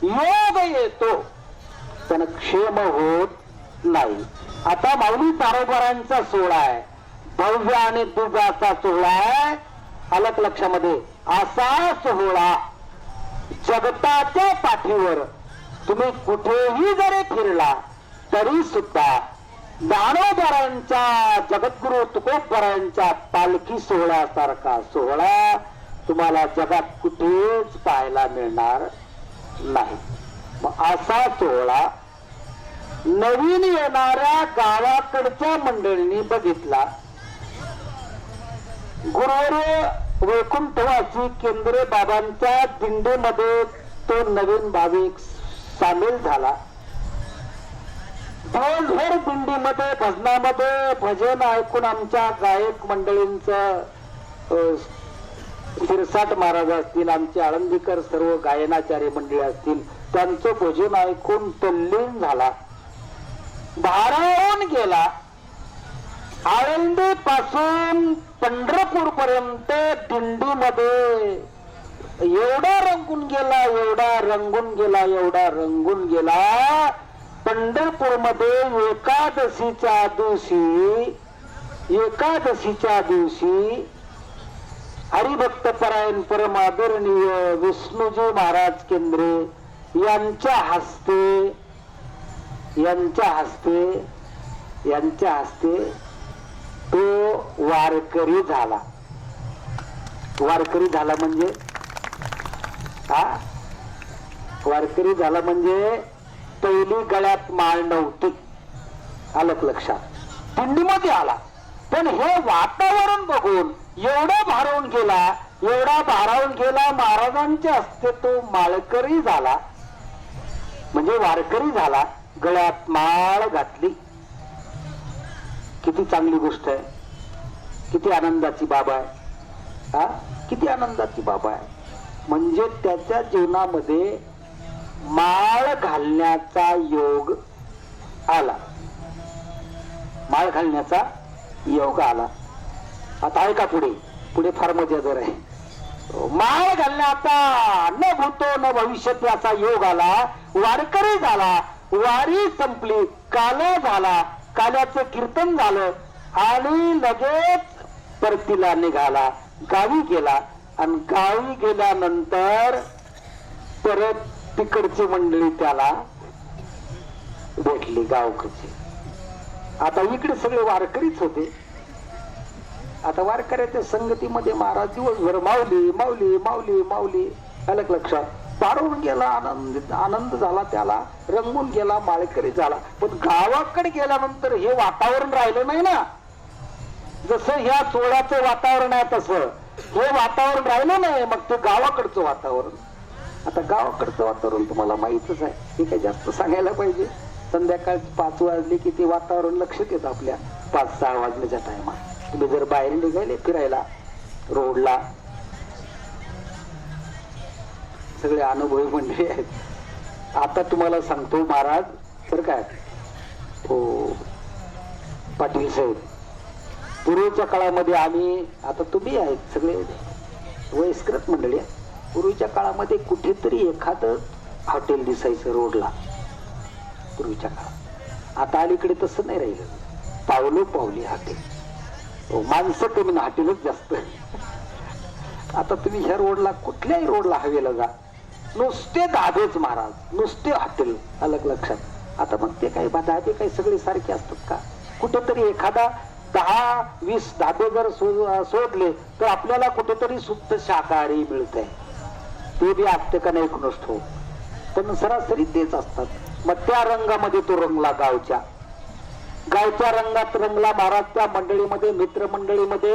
योग येतो पण क्षेम होत नाही. आता माऊली तारोबारांचा सोहळा आहे, भव्य आणि दुर्गाचा सोहळा आहे. अलग लक्षामध्ये असा सोहळा जगताच्या पाठीवर तुम्ही कुठेही जरी फिरला तरी सुद्धा ज्ञानोबारांच्या जगद्गुरु तुकोबारांच्या पालखी सोहळ्यासारखा सोहळा तुम्हाला जगात कुठेच पाहायला मिळणार नाही. मग असा सोहळा नवीन येणाऱ्या गावाकडच्या मंडळींनी बघितला. गुरुवारी वैकुंठवासी केंद्रे बाबांच्या दिंडीमध्ये तो नवीन भाविक सामील झाला. दिवसभर दिंडीमध्ये भजनामध्ये भजन ऐकून आमच्या गायक मंडळींचं शिरसाट महाराज असतील, आमचे आळंदीकर सर्व गायनाचार्य मंडळी असतील, त्यांचं भजन ऐकून तल्लीन झाला. भारावून गेला. आळंदी पासून पंढरपूर पर्यंत दिंडीमध्ये एवढा रंगून गेला, एवढा रंगून गेला, एवढा रंगून गेला. पंढरपूर मध्ये एकादशीच्या दिवशी हरिभक्त परायण परम आदरणीय विष्णूजी महाराज केंद्रे यांच्या हस्ते तो वारकरी झाला. वारकरी झाला म्हणजे वारकरी झाला म्हणजे पहिली गळ्यात माळ नव्हती. आलं लक्षात. दिंडीमध्ये आला पण हे वातावरण बघून एवढा भारावून गेला महाराजांच्या हस्ते तो माळकरी झाला म्हणजे वारकरी झाला. गळ्यात माळ घातली. किती चांगली गोष्ट आहे, किती आनंदाची बाब आहे. किती आनंदाची बाब आहे. म्हणजे त्याच्या जीवनामध्ये माळ घालण्याचा योग आला. माळ घालण्याचा योग आला. आता ऐका पुढे फार मजेदार आहे. माळ घालण्याचा न भूतो न भविष्यत याचा योग आला, वारकरी झाला, वारी संपली, काला झाला, काल्याचं कीर्तन झालं आणि लगेच परतीला निघाला, गावी गेला. आणि गावी गेल्यानंतर परत तिकडची मंडळी त्याला भेटली, गावकडची. आता इकडे सगळे वारकरीच होते. आता वारकऱ्याच्या संगतीमध्ये महाराज दिवसभर माऊली माऊली माऊली माऊली अलग लक्षात पारून गेला. आनंद झाला, त्याला रंगून गेला, माळकरी झाला. पण गावाकडे गेल्यानंतर हे वातावरण राहिलं नाही ना. जसं ह्या सोहळ्याचं वातावरण आहे तसं हे वातावरण राहिलं नाही. मग ते गावाकडचं वातावरण. आता गावाकडचं वातावरण तुम्हाला माहितच आहे, हे काही जास्त सांगायला पाहिजे. संध्याकाळ 5 वाजले की ते वातावरण लक्षात येतं आपल्या. 5-6 वाजल्याच्या टायमात तुम्ही जर बाहेर निघाले फिरायला रोडला, सगळे अनुभवी मंडळी आहेत. आता तुम्हाला सांगतो महाराज तर काय हो पाटील साहेब, पूर्वीच्या काळामध्ये आम्ही, आता तुम्ही आहेत सगळे वयस्कृत मंडळी, पूर्वीच्या काळामध्ये कुठेतरी एखादं हॉटेल दिसायचं रोडला पूर्वीच्या काळात. आता अलीकडे तसं नाही राहिलं. पावली हॉटेल, माणसं कमी ना हॉटेलच जास्त. आता तुम्ही ह्या रोडला कुठल्याही रोडला हवेला जा, नुसते धाबेच महाराज, नुसते हॉटेल अलग लक्षात. आता मग ते काही धाबे काही सगळे सारखे असतात का? कुठेतरी एखादा 10-20 धाबे जर सोडले तर आपल्याला कुठेतरी शुद्ध शाकाहारी मिळतंय. ते बी असते का नाही कुणास ठाऊक, पण सरासरी तेच असतात. मग त्या रंगामध्ये तो रंगला, गावच्या रंगात रंगला महाराज. त्या मंडळीमध्ये, मित्रमंडळीमध्ये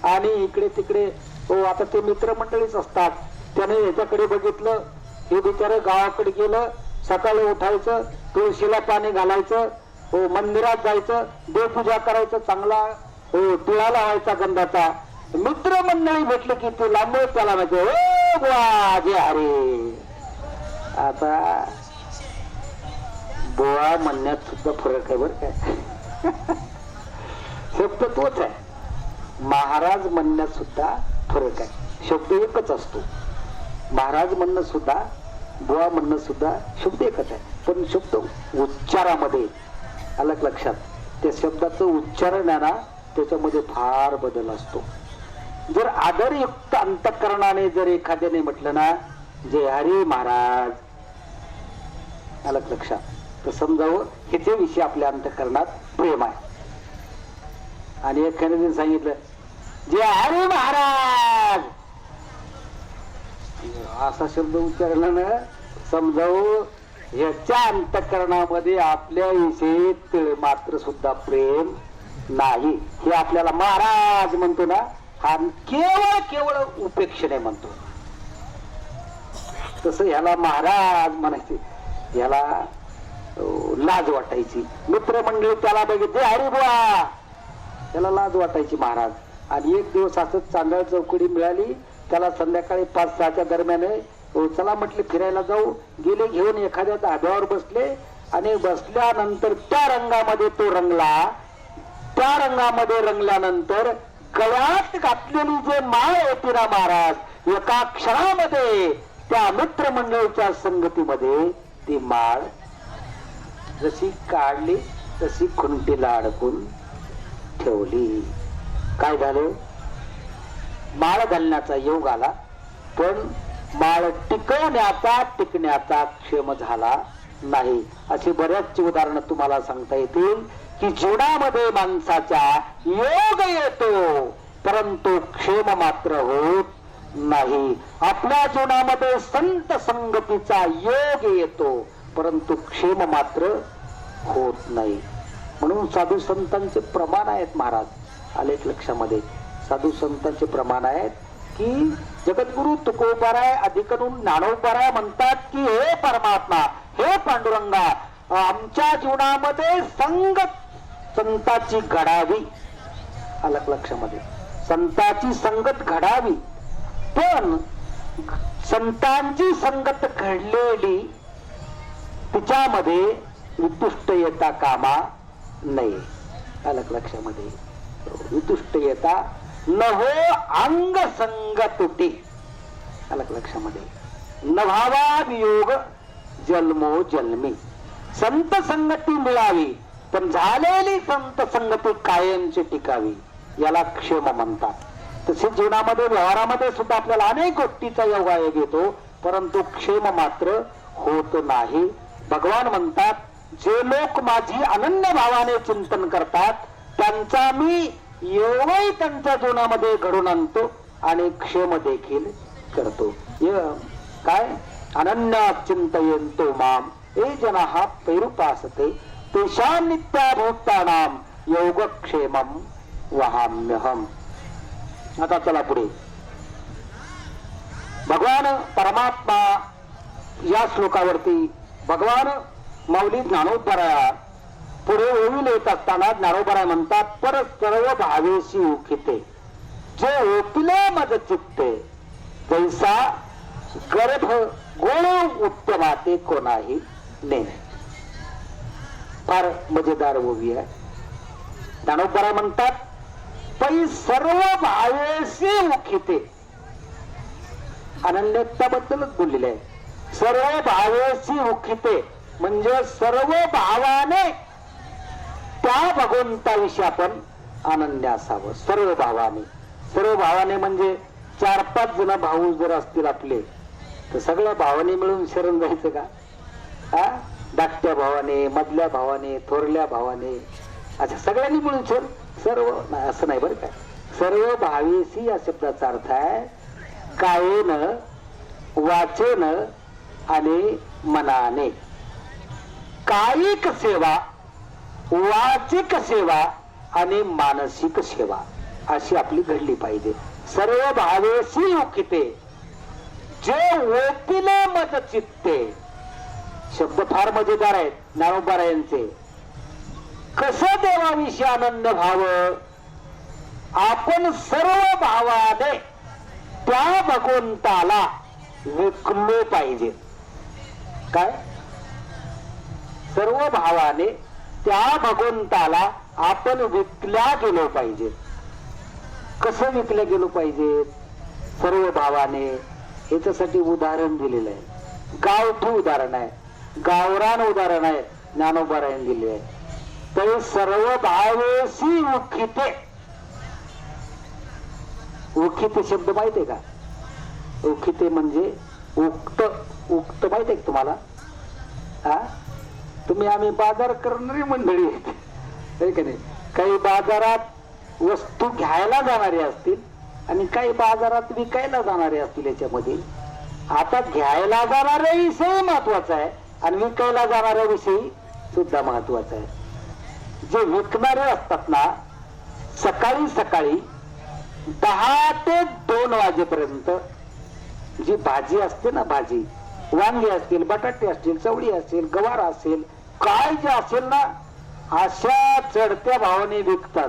आणि इकडे तिकडे हो आता ते मित्रमंडळीच असतात. त्याने याच्याकडे बघितलं, हे बिचारं गावाकडे गेलं, सकाळी उठायचं, तुळशीला पाणी घालायचं, हो मंदिरात जायचं, देवपूजा करायचं, चांगला हो टिळा लावायचा गंधाचा. मित्रमंडळी भेटले की ते लांबळ त्याला म्हणजे ओ बुवा जे हरे. आता बुवा म्हणण्यात सुद्धा फरक आहे बरं काय. शब्द तोच आहे, महाराज म्हणण्यात सुद्धा फरक आहे. शब्द एकच असतो. महाराज म्हणणं सुद्धा, बुवा म्हणणं सुद्धा शब्द एकच आहे, पण शब्द उच्चारामध्ये अलग लक्षात. त्या शब्दाचं उच्चारण आहे ना, त्याच्यामध्ये फार बदल असतो. जर आदरयुक्त अंतःकरणाने जर एखाद्याने म्हटलं ना जय हरी महाराज अलग लक्षात, तर समजावं ह्याच्याविषयी आपल्या अंतःकरणात प्रेम आहे. आणि एखाद्याने सांगितलं जय हरी महाराज असा शब्द उच्चारला ना, समजावं ह्याच्या अंतःकरणामध्ये आपल्याविषयी तिळ मात्र सुद्धा प्रेम नाही. हे आपल्याला महाराज म्हणतो ना, हा केवळ उपेक्षणे म्हणतो. तसं ह्याला महाराज म्हणायचे, ह्याला लाज वाटायची. मित्रमंडळी त्याला बघितले हरी बुवा, त्याला लाज वाटायची महाराज. आणि एक दिवस असंच चांदळ चौकडी मिळाली त्याला, संध्याकाळी 5-6च्या दरम्यान चला म्हटले फिरायला जाऊ. गेले, घेऊन एखाद्या धाब्यावर बसले आणि बसल्यानंतर त्या रंगामध्ये तो रंगला. त्या रंगामध्ये रंगल्यानंतर गळ्यात घातलेली जे माळ होती ना महाराज, एका क्षणामध्ये त्या मित्रमंडळीच्या संगतीमध्ये ती माळ जशी काढली तशी खुंटीला अडकून ठेवली. काय झालं? माळ घालण्याचा योग आला, पण माळ टिकण्याचा क्षेम झाला नाही. अशी बऱ्याच उदाहरणं तुम्हाला सांगता येतील की जीवनामध्ये माणसाच्या योग येतो परंतु क्षेम मात्र होत नाही. आपल्या जीवनामध्ये संत संगतीचा योग येतो परंतु क्षेम मात्र होत नाही. म्हणून साधू संतांचे प्रमाण आहेत महाराज, आलेख लक्षामध्ये. साधू संतांचे प्रमाण आहेत की जगद्गुरु तुकोबाराय अधिकरून ज्ञानोबाराय म्हणतात की हे परमात्मा, हे पांडुरंगा, आमच्या जीवनामध्ये संताची घडावी. अलग लक्षामध्ये संताची संगत घडावी, पण संतांची संगत घडलेली तिच्यामध्ये वितुष्ट येता कामा नये. अलग लक्षामध्ये वितुष्ट येता न हो अंग संग तुटी. अलग लक्षामध्ये न भावा वियोग जन्मो जन्मी. संत संगती मिळावी पण झालेली संत संगती कायमची टिकावी, याला क्षेम म्हणतात. तसे जीवनामध्ये व्यवहारामध्ये सुद्धा आपल्याला अनेक गोष्टीचा योगायोग येतो, परंतु क्षेम मात्र होत नाही. भगवान म्हणतात जे लोक माझी अनन्य भावाने चिंतन करतात त्यांचा मी योगही त्यांच्या जीवनामध्ये घडून आणतो आणि क्षेम देखील करतो. काय अनन्या चिंतयन्तो माम ये जनाः पैरुपासते तेषां नित्याभूतानां योगक्षेमं वहाम्यहम्. आता चला पुढे. भगवान परमात्मा या श्लोकावरती भगवान माऊली ज्ञानोबराया पुढे ओवी येत असताना ज्ञानोबराय म्हणतात पर सर्व भावेशी उखिते जे ओपिले मज चित्ते जैसा गर्भ गोळ उत्तमाते कोणाही नेणे. फार मजेदार ओवी आहे. ज्ञानोबराय म्हणतात पै सर्व भावेशी उखिते. अनन्यताबद्दलच बोललेले आहे. सर्व भावेशी उखिते म्हणजे सर्व भावाने त्या भगवंताविषयी आपण अनन्य असावं. सर्व भावाने. सर्व भावाने म्हणजे 4-5 जण भाऊ जर असतील आपले तर सगळ्या भावाने मिळून शरण जायचं का? धाकट्या भावाने, मधल्या भावाने, थोरल्या भावाने, अच्छा सगळ्यांनी मिळून सर्व नाही असं नाही बरं का. सर्व भावेशी या शब्दाचा अर्थ आहे कायेन, वाचेन आणि मनाने. कायिक सेवा, वाचिक सेवा आणि मानसिक सेवा अशी आपली घडली पाहिजे. सर्व भावेशी उखिते जे ओपिले मज चित्ते. शब्द फार मजेदार आहेत ज्ञानोबरायांचे. कसं देवाविषयी आनंद भाव? आपण सर्व भावाने त्या भगवंताला विकलो पाहिजे. काय? सर्व भावाने त्या भगवंताला आपण विकल्या गेलो पाहिजे. कसं विकल्या गेलो पाहिजे? सर्व भावाने. याच्यासाठी उदाहरण दिलेलं आहे. गावठी उदाहरण आहे, गावरान उदाहरण आहे, ज्ञानोबरायन दिले आहे. तर सर्व भावेशी उखिते. उखिते शब्द माहिती आहे का? उखिते म्हणजे उक्त. उक्त माहिती आहे तुम्हाला? तुम्ही आम्ही बाजार करणारी मंडळी आहेत का नाही? काही बाजारात वस्तू घ्यायला जाणारे असतील आणि काही बाजारात विकायला जाणारे असतील. याच्यामध्ये आता घ्यायला जाणाऱ्या विषयी महत्वाचा आहे आणि विकायला जाणाऱ्या विषयी सुद्धा महत्वाचा आहे. जे विकणारे असतात ना सकाळी सकाळी 10 ते 2 वाजेपर्यंत जी भाजी असते ना, भाजी वांगी असतील, बटाटे असतील, चवळी असेल, गवार असेल, काय जे असेल ना अशा चढत्या भावाने विकतात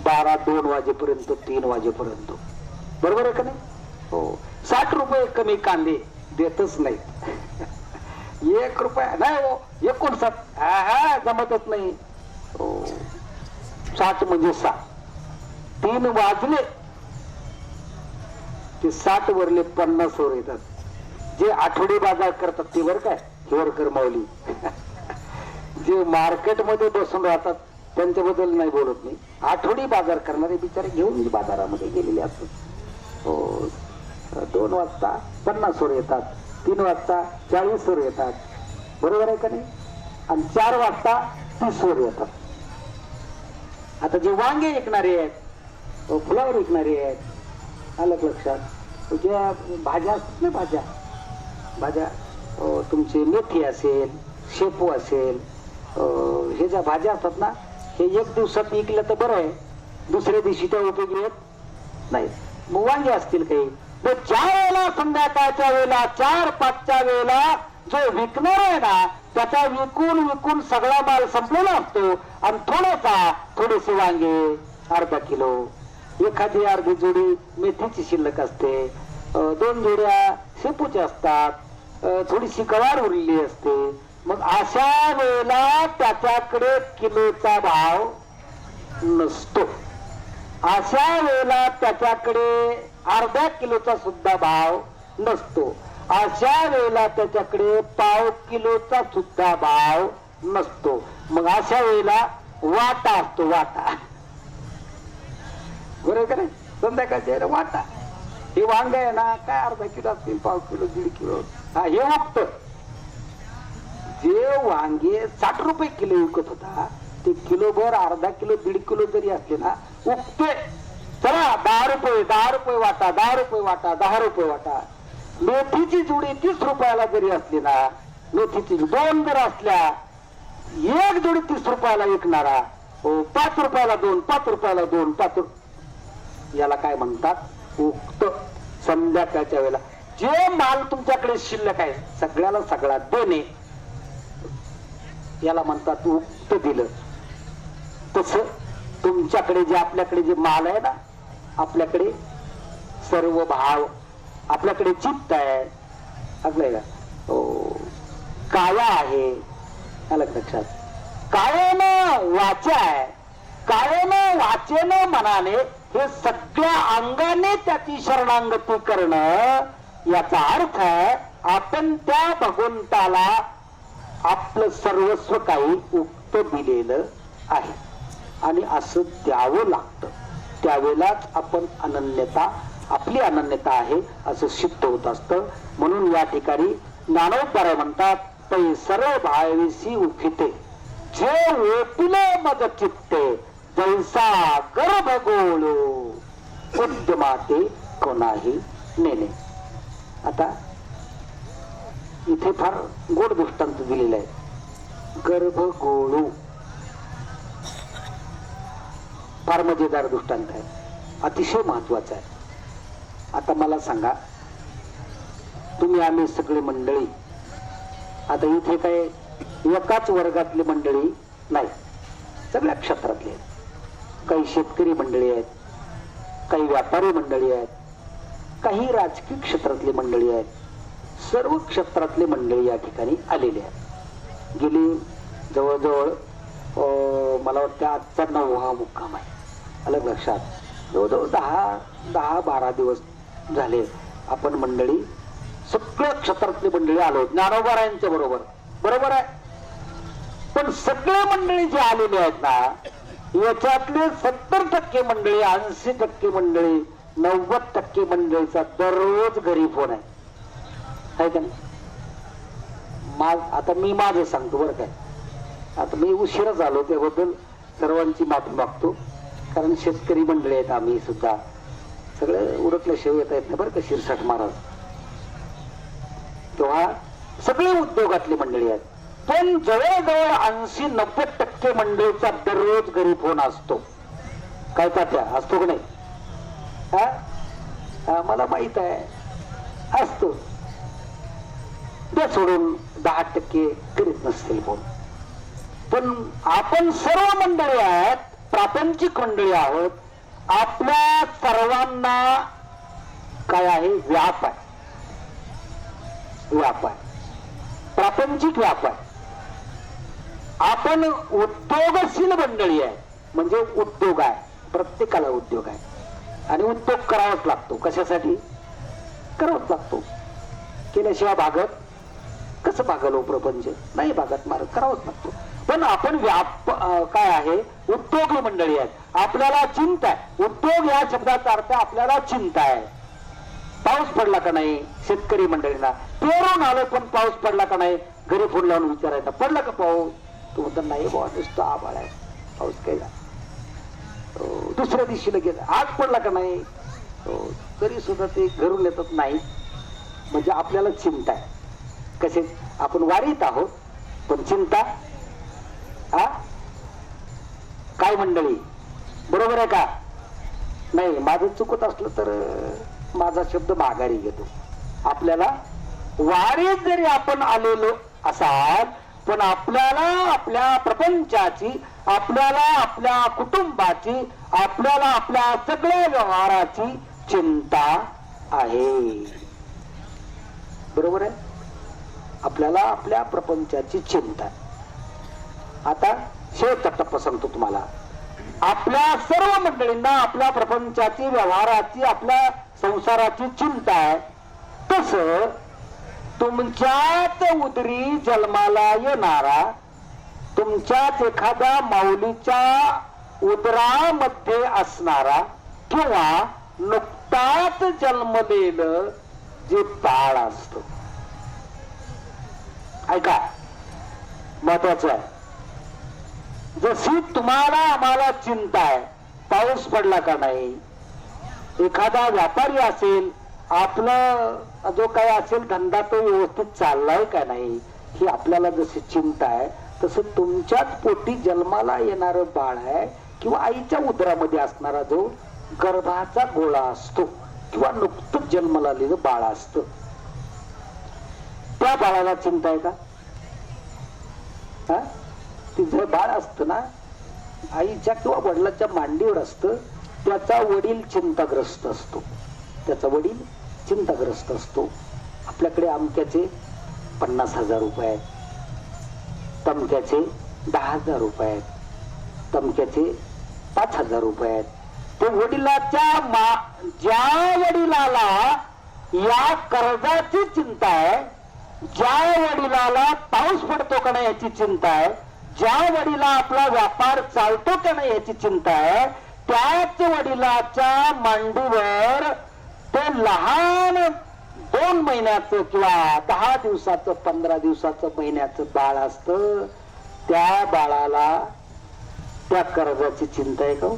12-2 वाजेपर्यंत, 3 वाजेपर्यंत. बरोबर आहे का नाही? हो. 60 रुपये कमी कांदे देतच नाही. 1 रुपया नाही हो, 59 जमतच नाही. 60 म्हणजे 6. 3 वाजले ते 60 वरले 50 वर येतात. जे आठवडी बाजार करतात ते बर काय हिवरकर माऊली. जे मार्केट मध्ये बसून राहतात त्यांच्याबद्दल नाही बोलत मी. आठवडी बाजार करणारे बिचारे घेऊन बाजारामध्ये गेलेले असतात. हो. 2 वाजता 50 वर येतात, 3 वाजता 40 वर येतात. बरोबर आहे का नाही? आणि 4 वाजता 30 वर येतात. आता जे वांगे विकणारे आहेत, फुलावर विकणारे आहेत, अलग लक्षात. ज्या भाज्या असतात ना, भाज्या तुमची मेथी असेल, शेपू असेल, हे ज्या भाज्या असतात ना हे 1 दिवसात विकलं तर बरं आहे, दुसऱ्या दिवशी त्या उपयोगी येत नाही. वांगे असतील काही, तर ज्या वेळेला संध्याकाळच्या वेळेला 4-5च्या वेळेला जो विकणार आहे ना त्याचा विकून सगळा माल संपलेला असतो आणि थोडेसे वांगे, अर्धा किलो, एखादी अर्धी जोडी मेथीची शिल्लक असते, 2 जोड्या शेपूच्या असतात, थोडीशी गवार उरलेली असते. मग अशा वेळेला त्याच्याकडे किलोचा भाव नसतो. अशा वेळेला त्याच्याकडे अर्ध्या किलोचा सुद्धा भाव नसतो. अशा वेळेला त्याच्याकडे पाव किलोचा सुद्धा भाव नसतो. मग अशा वेळेला वाटा असतो, वाटा. बरोबर आहे, संध्याकाळच्या वाटा. हे वांग आहे ना, काय अर्धा किलो असतील, पाव किलो, 1.5 किलो, हा हे वागत. जे वांगे 60 रुपये किलो विकत होता ते किलोभर, अर्धा किलो, 1.5 किलो जरी असले ना उगते. चला 10 रुपये, 10 रुपये वाटा, 10 रुपये वाटा, 10 रुपये वाटा. मेथीची जुडी 30 रुपयाला जरी असली ना, मेथीची 2 जर असल्या, एक जोडी 30 रुपयाला विकणारा 5 रुपयाला 2, 5 रुपयाला 2, 5. याला काय म्हणतात? उक्त. संध्याकाळच्या वेळेला जे माल तुमच्याकडे शिल्लक आहे सगळ्याला सगळा देणे, याला म्हणतात उक्त दिलं. तस तुमच्याकडे जे, आपल्याकडे जे माल आहे ना, आपल्याकडे सर्व भाव, आपल्याकडे चित्त आहे, आपल्याला काया आहे, अलग लक्षात. कायेनं वाचा आहे, कायेनं वाचेनं मनाने, हे सगळ्या अंगाने त्याची शरणांगती करणं, याचा अर्थ आहे आपण त्या भगवंताला आपलं सर्वस्व काही उक्त दिलेलं आहे आणि असं द्यावं लागतं. त्यावेळेलाच आपण अनन्यता, आपली अनन्यता आहे असं सिद्ध होत असतं. म्हणून या ठिकाणी ज्ञानोबराय म्हणतात, पै सर्व भाविसी उखिते, जे ओपिले मग चित्ते, जैसा गर्भ गोळो, उद्यमाते कोणाही नेणे. आता इथे फार गोड दृष्टांत दिलेला आहे. गर्भ गोळू फार मजेदार दृष्टांत आहे, अतिशय महत्वाचा आहे. आता मला सांगा, तुम्ही आम्ही सगळी मंडळी, आता इथे काय एकाच वर्गातली मंडळी नाही, सगळ्या क्षेत्रातले आहेत. काही शेतकरी मंडळी आहेत, काही व्यापारी मंडळी आहेत, काही राजकीय क्षेत्रातली मंडळी आहेत. सर्व क्षेत्रातले मंडळी या ठिकाणी आलेले आहेत. गेली जवळजवळ मला वाटतं आजचा 9वा मुक्काम आहे, अलग लक्षात. जवळजवळ 10-12 दिवस झाले आपण मंडळी, सगळ्या क्षेत्रातली मंडळी आलो ज्ञानोबरायांच्या बरोबर. बरोबर आहे, पण सगळे मंडळी जे आलेले आहेत ना, याच्यातले 70% मंडळी, 80% मंडळी, 90% मंडळीचा दररोज घरी फोन आहे का नाही? आता मी माझं सांगतो बरं काय. आता मी उशिरा झालो त्याबद्दल सर्वांची माफी मागतो, कारण शेतकरी मंडळी आहेत आम्ही सुद्धा, सगळे उरकल्याशिवाय येता येत नाही बरं का शिरसाट महाराज. तेव्हा सगळे उद्योगातली मंडळी आहेत, पण जवळजवळ 80-90% मंडळीचा दररोज घरी फोन असतो. काय तात्या असतो का नाही? मला माहित आहे, असतो. ते सोडून 10% करीत नसतील फोन. पण आपण सर्व मंडळी आहेत, प्रापंचिक मंडळी आहोत. आपल्या सर्वांना काय आहे? व्याप आहे, व्याप आहे, प्रापंचिक व्याप आहे. आपण उद्योगशील मंडळी आहे, म्हणजे उद्योग आहे, प्रत्येकाला उद्योग आहे आणि उद्योग करावाच लागतो. कशासाठी करावाच लागतो? केल्याशिवाय भागत कसं भागलो प्रपंच? नाही भागत, मार करावंच लागतो. पण आपण व्याप काय आहे? उद्योगी मंडळी आहेत. आपल्याला चिंता आहे, उद्योग या शब्दाचा अर्थ आपल्याला चिंता आहे. पाऊस पडला का नाही? शेतकरी मंडळींना पेरून आलो पण पाऊस पडला का नाही घरी फोन लावून विचारायचा, पडला का पाऊस? तू म्हणतो नाही बाबा नुसतं आभाळ आहे, पाऊस काय. दुसऱ्या दिवशी लगेच आज पडला का नाही, तरी सुद्धा ते घरून येतात नाही. म्हणजे आपल्याला चिंता आहे. कसे आपण वारीत आहोत पण चिंता काय मंडळी? बरोबर आहे का नाही? माझं चुकत असलं तर माझा शब्द माघारी घेतो. आपल्याला वारीत जरी आपण आलेलो असाल पण आपल्याला आपल्या प्रपंचाची, आपल्याला आपल्या कुटुंबाची, आपल्याला आपल्या सगळ्या व्यवहाराची चिंता आहे. बरोबर आहे? आपल्याला आपल्या प्रपंचाची चिंता. आता शेवटचा टप्पा सांगतो तुम्हाला. आपल्या सर्व मंडळींना आपल्या प्रपंचाची, व्यवहाराची, आपल्या संसाराची चिंता आहे, तस तुमच्याच उदरी जन्माला येणारा, तुमच्याच एखाद्या माऊलीच्या उदरामध्ये असणारा किंवा नुकताच जन्मलेलं जे बाळ असत, ऐका महत्वाचं आहे. जशी तुम्हाला आम्हाला चिंता आहे, पाऊस पडला का नाही, एखादा व्यापारी असेल, आपलं जो काही असेल धंदा तो व्यवस्थित चाललाय का नाही, ही आपल्याला जशी चिंता आहे, तसं तुमच्याच पोटी जन्माला येणारं बाळ आहे किंवा आईच्या उदरामध्ये असणारा जो गर्भाचा गोळा असतो किंवा नुकतंच जन्माला आलेलं बाळ असतं, त्या बाळाला चिंता आहे का? तिचं बाळ असतं ना, आईच्या किंवा वडिलाच्या मांडीवर असतं, त्याचा वडील चिंताग्रस्त असतो, त्याचा वडील चिंताग्रस्त असतो. आपल्याकडे अमक्याचे 50,000 रुपये आहेत, तमक्याचे 10,000 रुपये आहेत, तमक्याचे 5,000 रुपये आहेत. ते वडिलाच्या ज्या वडिलाला या कर्जाची चिंता आहे, ज्या वडिलाला पाऊस पडतो का नाही याची चिंता आहे, ज्या वडिला आपला व्यापार चालतो का नाही याची चिंता आहे, त्याच वडिलाच्या मांडीवर ते लहान 2 महिन्याचं किंवा 10 दिवसाचं, 15 दिवसाचं, महिन्याचं बाळ असतं, त्या बाळाला त्या कर्जाची चिंता आहे का?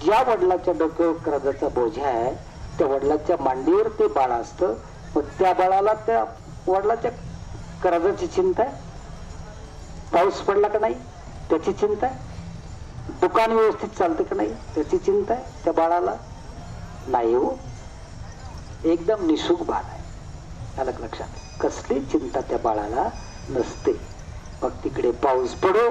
ज्या वडिलाच्या डोक्यावर कर्जाचा बोजा आहे, त्या वडिलाच्या मांडीवर ते बाळ असतं, मग त्या बाळाला त्या वडिलाच्या कर्जाची चिंता आहे. पाऊस पडला का नाही त्याची चिंता आहे, दुकान व्यवस्थित चालते का नाही त्याची चिंता आहे त्या बाळाला नाही. हो, एकदम निशुक बाळ आहे, अलग लक्षात, कसली चिंता त्या बाळाला नसते. मग तिकडे पाऊस पडो,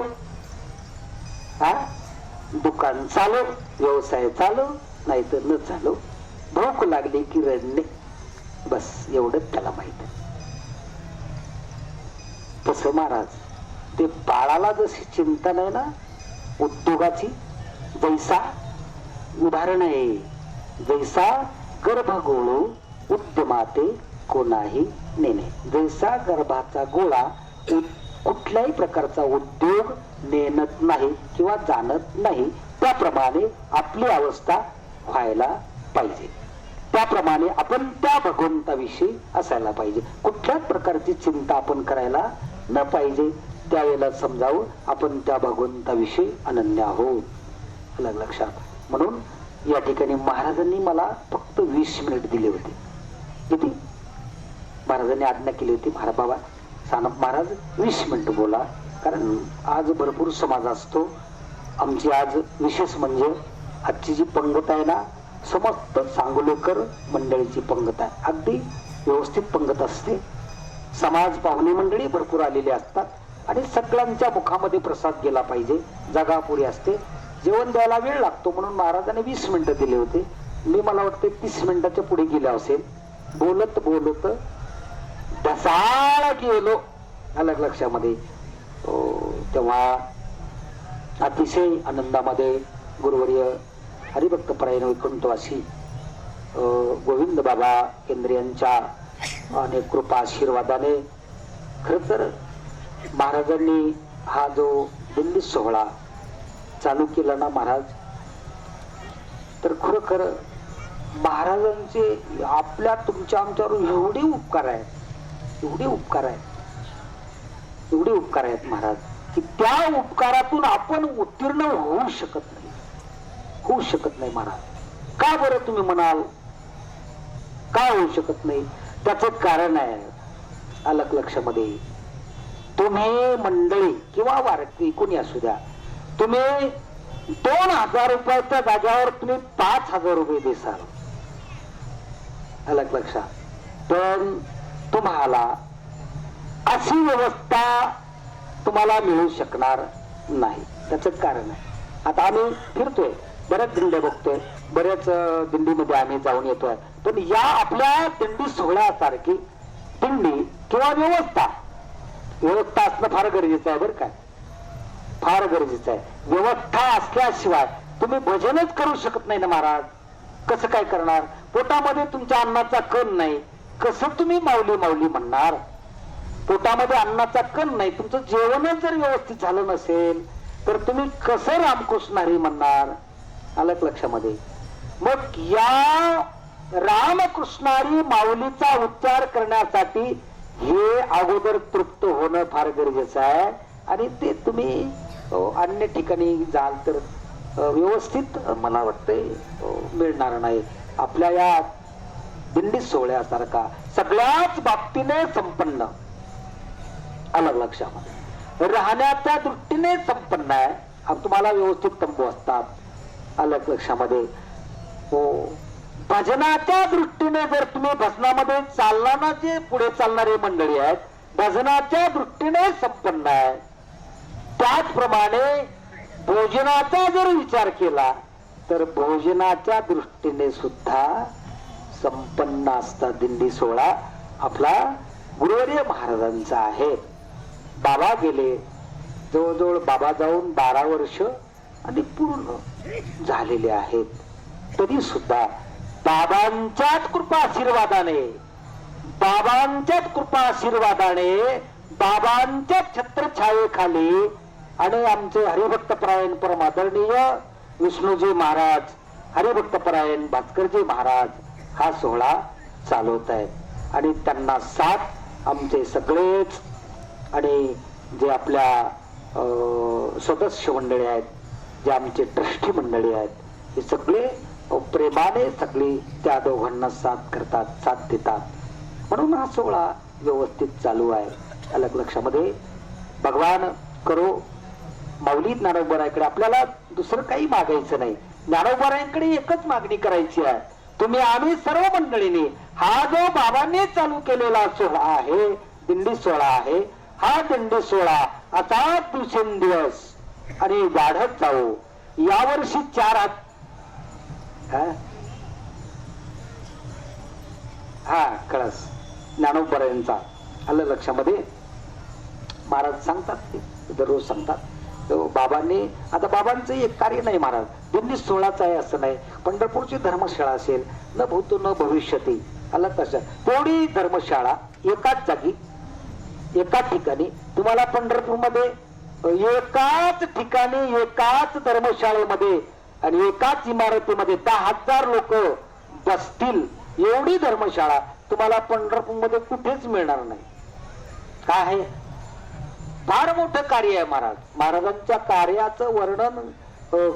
दुकान चालू, व्यवसाय चालू, नाही तर न चालू, भूक लागली की रडणे, बस एवढंच त्याला माहित आहे. तसं महाराज ते बाळाला जशी चिंता नाही ना उद्योगाची, जैसा उदाहरण आहे, जैसा गर्भगोळू उद्यमाते कोणाही नेणे, जैसा गर्भाचा गोळा कुठल्याही प्रकारचा उद्योग नेणत नाही किंवा जाणत नाही, त्याप्रमाणे आपली अवस्था व्हायला पाहिजे. त्याप्रमाणे आपण त्या भगवंताविषयी असायला पाहिजे. कुठल्याच प्रकारची चिंता आपण करायला न पाहिजे. त्यावेळेला समजावं आपण त्या भगवंताविषयी अनन्य आहोत, अलग लक्षात. म्हणून या ठिकाणी महाराजांनी मला फक्त 20 मिनिट दिले होते. किती महाराजांनी आज्ञा केली होती, बाबा सानप महाराज 20 मिनिट बोला, कारण आज भरपूर समाज असतो. आमची आज विशेष म्हणजे आजची जी पंगत आहे ना, समस्त सांगोलेकर मंडळीची पंगत आहे, अगदी व्यवस्थित पंगत असते. समाज पाहुणे मंडळी भरपूर आलेली असतात आणि सगळ्यांच्या मुखामध्ये प्रसाद गेला पाहिजे, जागा पुरी असते. जेवण द्यायला वेळ लागतो म्हणून महाराजांनी 20 मिनिटं दिले होते. मी मला वाटते 30 मिनिटाच्या पुढे गेले असेल. बोलत बोलत ढसाळ गेलो, अलग लक्षामध्ये. तेव्हा अतिशय आनंदामध्ये गुरुवर्य हरिभक्त परायण वैकुंठवासी गोविंद बाबा केंद्रीयांच्या अनेक कृपा आशीर्वादाने खर तर महाराजांनी हा जो दिंडी सोहळा चालू केला ना महाराज, तर खरोखर महाराजांचे आपल्या तुमच्या आमच्यावर एवढे उपकार आहेत, एवढे उपकार आहेत, एवढे उपकार आहेत महाराज, की त्या उपकारातून आपण उत्तीर्ण होऊ शकत नाही, होऊ शकत नाही महाराज. का बरं तुम्ही म्हणाल का होऊ शकत नाही? त्याच कारण आहे अलग लक्षामध्ये. तुम्ही मंडळी किंवा वारकरी कोणी असू द्या, तुम्ही 2,000 रुपयाच्या जाग्यावर तुम्ही 5,000 रुपये देसाल, अलग लक्षात. पण तुम्हाला अशी व्यवस्था तुम्हाला मिळू शकणार नाही. त्याच कारण आहे. आता आम्ही फिरतोय, बऱ्याच दिंड्या बघतोय, बऱ्याच दिंडीमध्ये आम्ही जाऊन येतोय, पण या आपल्या दिंडी सोहळ्यासारखी दिंडी किंवा व्यवस्था असणं फार गरजेचं आहे बरं काय. फार गरजेचं आहे. व्यवस्था असल्याशिवाय तुम्ही भजनच करू शकत नाही ना महाराज. कसं काय करणार? पोटामध्ये तुमच्या अन्नाचा कण नाही, कसं तुम्ही माऊली माऊली म्हणणार? पोटामध्ये अन्नाचा कण नाही, तुमचं जेवणच जर व्यवस्थित झालं नसेल तर तुम्ही कसं रामकृष्ण हरी म्हणणार? आलं का लक्षामध्ये? मग या रामकृष्णारी माऊलीचा उच्चार करण्यासाठी हे अगोदर तृप्त होणं फार गरजेचं आहे. आणि ते तुम्ही अन्य ठिकाणी जाल तर व्यवस्थित मला वाटतंय मिळणार नाही. आपल्या या दिंडी सोहळ्यासारखा सगळ्याच बाबतीने संपन्न, अलग लक्षामध्ये राहण्याच्या दृष्टीने संपन्न आहे. तुम्हाला व्यवस्थित तंबू असतात, अलग लक्षामध्ये. हो, भजनाच्या दृष्टीने जर तुम्ही भजनामध्ये चालताना जे पुढे चालणारे मंडळी आहेत, भजनाच्या दृष्टीने संपन्न आहे. त्याचप्रमाणे भोजनाचा जर विचार केला तर भोजनाच्या दृष्टीने सुद्धा संपन्न असता दिंडी सोहळा आपला गुरुवर्य महाराजांचा आहे. बाबा गेले, जवळजवळ बाबा जाऊन 12 वर्ष आणि पूर्ण झालेले आहेत. तरी सुद्धा बाबांच्याच कृपा आशीर्वादाने, बाबांच्याच छत्रछायेखाली आणि आमचे हरिभक्तपरायण परम आदरणीय विष्णूजी महाराज, हरिभक्तपरायण भास्करजी महाराज हा सोहळा चालवत आहेत. आणि त्यांना साथ आमचे सगळेच आणि जे आपल्या सदस्य मंडळी आहेत, जे आमचे ट्रस्टी मंडळी आहेत, हे सगळे प्रेमाने सगळी त्या दोघांना साथ करतात, साथ देतात. म्हणून हा सोहळा व्यवस्थित चालू आहे. अलग लक्षामध्ये भगवान करो माऊली ज्ञानोबरायांकडे आपल्याला दुसरं काही मागायचं नाही. ज्ञानोबरायांकडे एकच मागणी करायची आहे, तुम्ही आम्ही सर्व मंडळींनी हा जो बाबांनी चालू केलेला सोहळा आहे, दिंडी सोहळा आहे, हा दिंडी सोहळा आता दिवसेंदिवस आणि वाढत जाऊ. यावर्षी 4 हात हा कळस ज्ञानोबरायांचा आलं लक्षामध्ये. महाराज सांगतात, ते दररोज सांगतात. बाबांनी आता बाबांचं एक कार्य नाही महाराज, दिंडी सोहळाचं आहे असं नाही. पंढरपूरची धर्मशाळा असेल, न भूतो न भविष्यती, आलं कसं तेवढी धर्मशाळा एकाच जागी एकाच ठिकाणी तुम्हाला पंढरपूरमध्ये एकाच ठिकाणी एकाच धर्मशाळेमध्ये आणि एकाच इमारतीमध्ये 10,000 लोक बसतील एवढी धर्मशाळा तुम्हाला पंढरपूरमध्ये कुठेच मिळणार नाही. काय आहे? फार मोठं कार्य आहे महाराज. महाराजांच्या कार्याचं वर्णन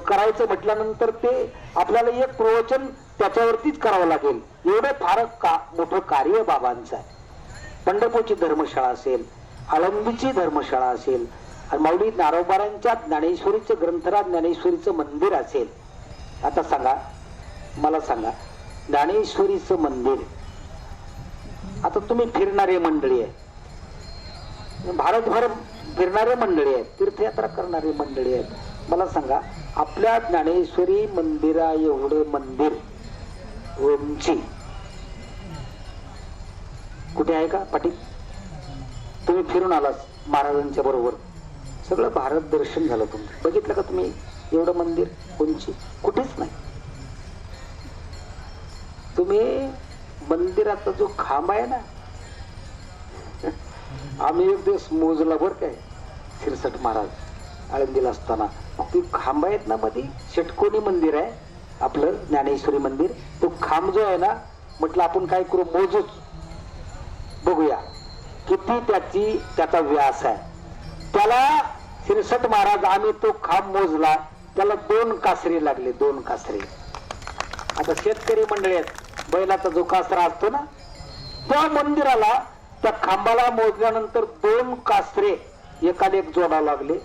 करायचं म्हटल्यानंतर ते आपल्याला एक प्रवचन त्याच्यावरतीच करावं लागेल. एवढं फार मोठं कार्य बाबांचं आहे. पंढरपूरची धर्मशाळा असेल, आळंदीची धर्मशाळा असेल, आणि माऊली ज्ञानोबरायांच्या ज्ञानेश्वरीचं ग्रंथराज ज्ञानेश्वरीचं मंदिर असेल. आता सांगा, मला सांगा, ज्ञानेश्वरीचं मंदिर, आता तुम्ही फिरणारे मंडळी आहे, भारतभर फिरणारे मंडळी आहेत, तीर्थयात्रा करणारे मंडळी आहेत. मला सांगा, आपल्या ज्ञानेश्वरी मंदिरा एवढं मंदिर उंची कुठे आहे का पाटील? तुम्ही फिरून आलात महाराजांच्या बरोबर, सगळं भारत दर्शन झालं तुमचं. बघितलं का तुम्ही एवढं मंदिर उंची? कुठेच नाही. तुम्ही मंदिराचा जो खांब आहे ना, आम्ही एक दिवस मोजला बर काय, शिरसट महाराज आळंदीला असताना, ती खांब आहेत ना मध्ये षटकोनी मंदिर आहे आपलं ज्ञानेश्वरी मंदिर. तो खांब जो आहे ना, म्हटलं आपण काय करू, मोजूच बघूया किती त्याचा व्यास आहे. त्याला शिरसट महाराज, आम्ही तो खांब मोजला, त्याला 2 कासरे लागले, 2 कासरे. आता शेतकरी मंडळी आहेत, बैलाचा जो कासरा असतो ना, त्या मंदिराला त्या खांबाला मोजल्यानंतर 2 कासरे एकाला एक जोडा लागले.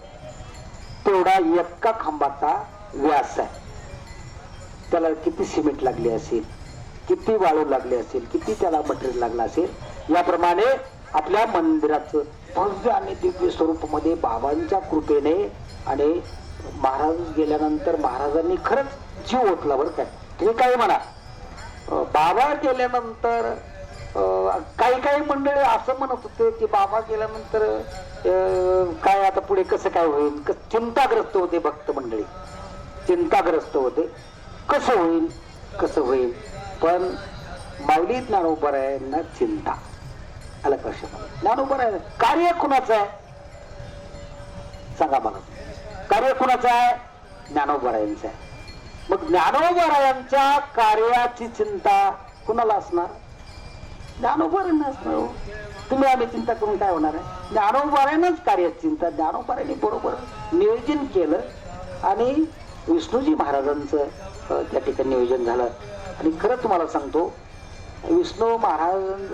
तेवढा एका खांबाचा व्यास आहे. त्याला किती सिमेंट लागली असेल, किती वाळू लागली असेल, किती त्याला मटेरियल लागलं असेल. याप्रमाणे आपल्या मंदिराचं भव्य आणि दिव्य स्वरूपामध्ये बाबांच्या कृपेने, आणि महाराज गेल्यानंतर महाराजांनी खरंच जीव ओतला बरं काय. तुम्ही काय म्हणा, बाबा गेल्यानंतर काही काही मंडळी असं म्हणत होते की बाबा गेल्यानंतर काय आता पुढे कसं काय होईल, चिंताग्रस्त होते भक्त मंडळी, चिंताग्रस्त होते कसं होईल. पण माऊली ज्ञानोबरायांना चिंता आला कशा. ज्ञानोबराय कार्य कुणाचं आहे सांगा मला, कार्य कुणाचं आहे? ज्ञानोबरायांचं आहे. मग ज्ञानोबरायांच्या कार्याची चिंता कुणाला असणार? ज्ञानोबरायांना असणार हो. तुम्ही आम्ही चिंता करून काय होणार आहे? ज्ञानोबरायांनाच कार्याची चिंता. ज्ञानोबरायांनी बरोबर नियोजन केलं आणि विष्णूजी महाराजांचं त्या ठिकाणी नियोजन झालं. आणि खरं तुम्हाला सांगतो, विष्णू महाराज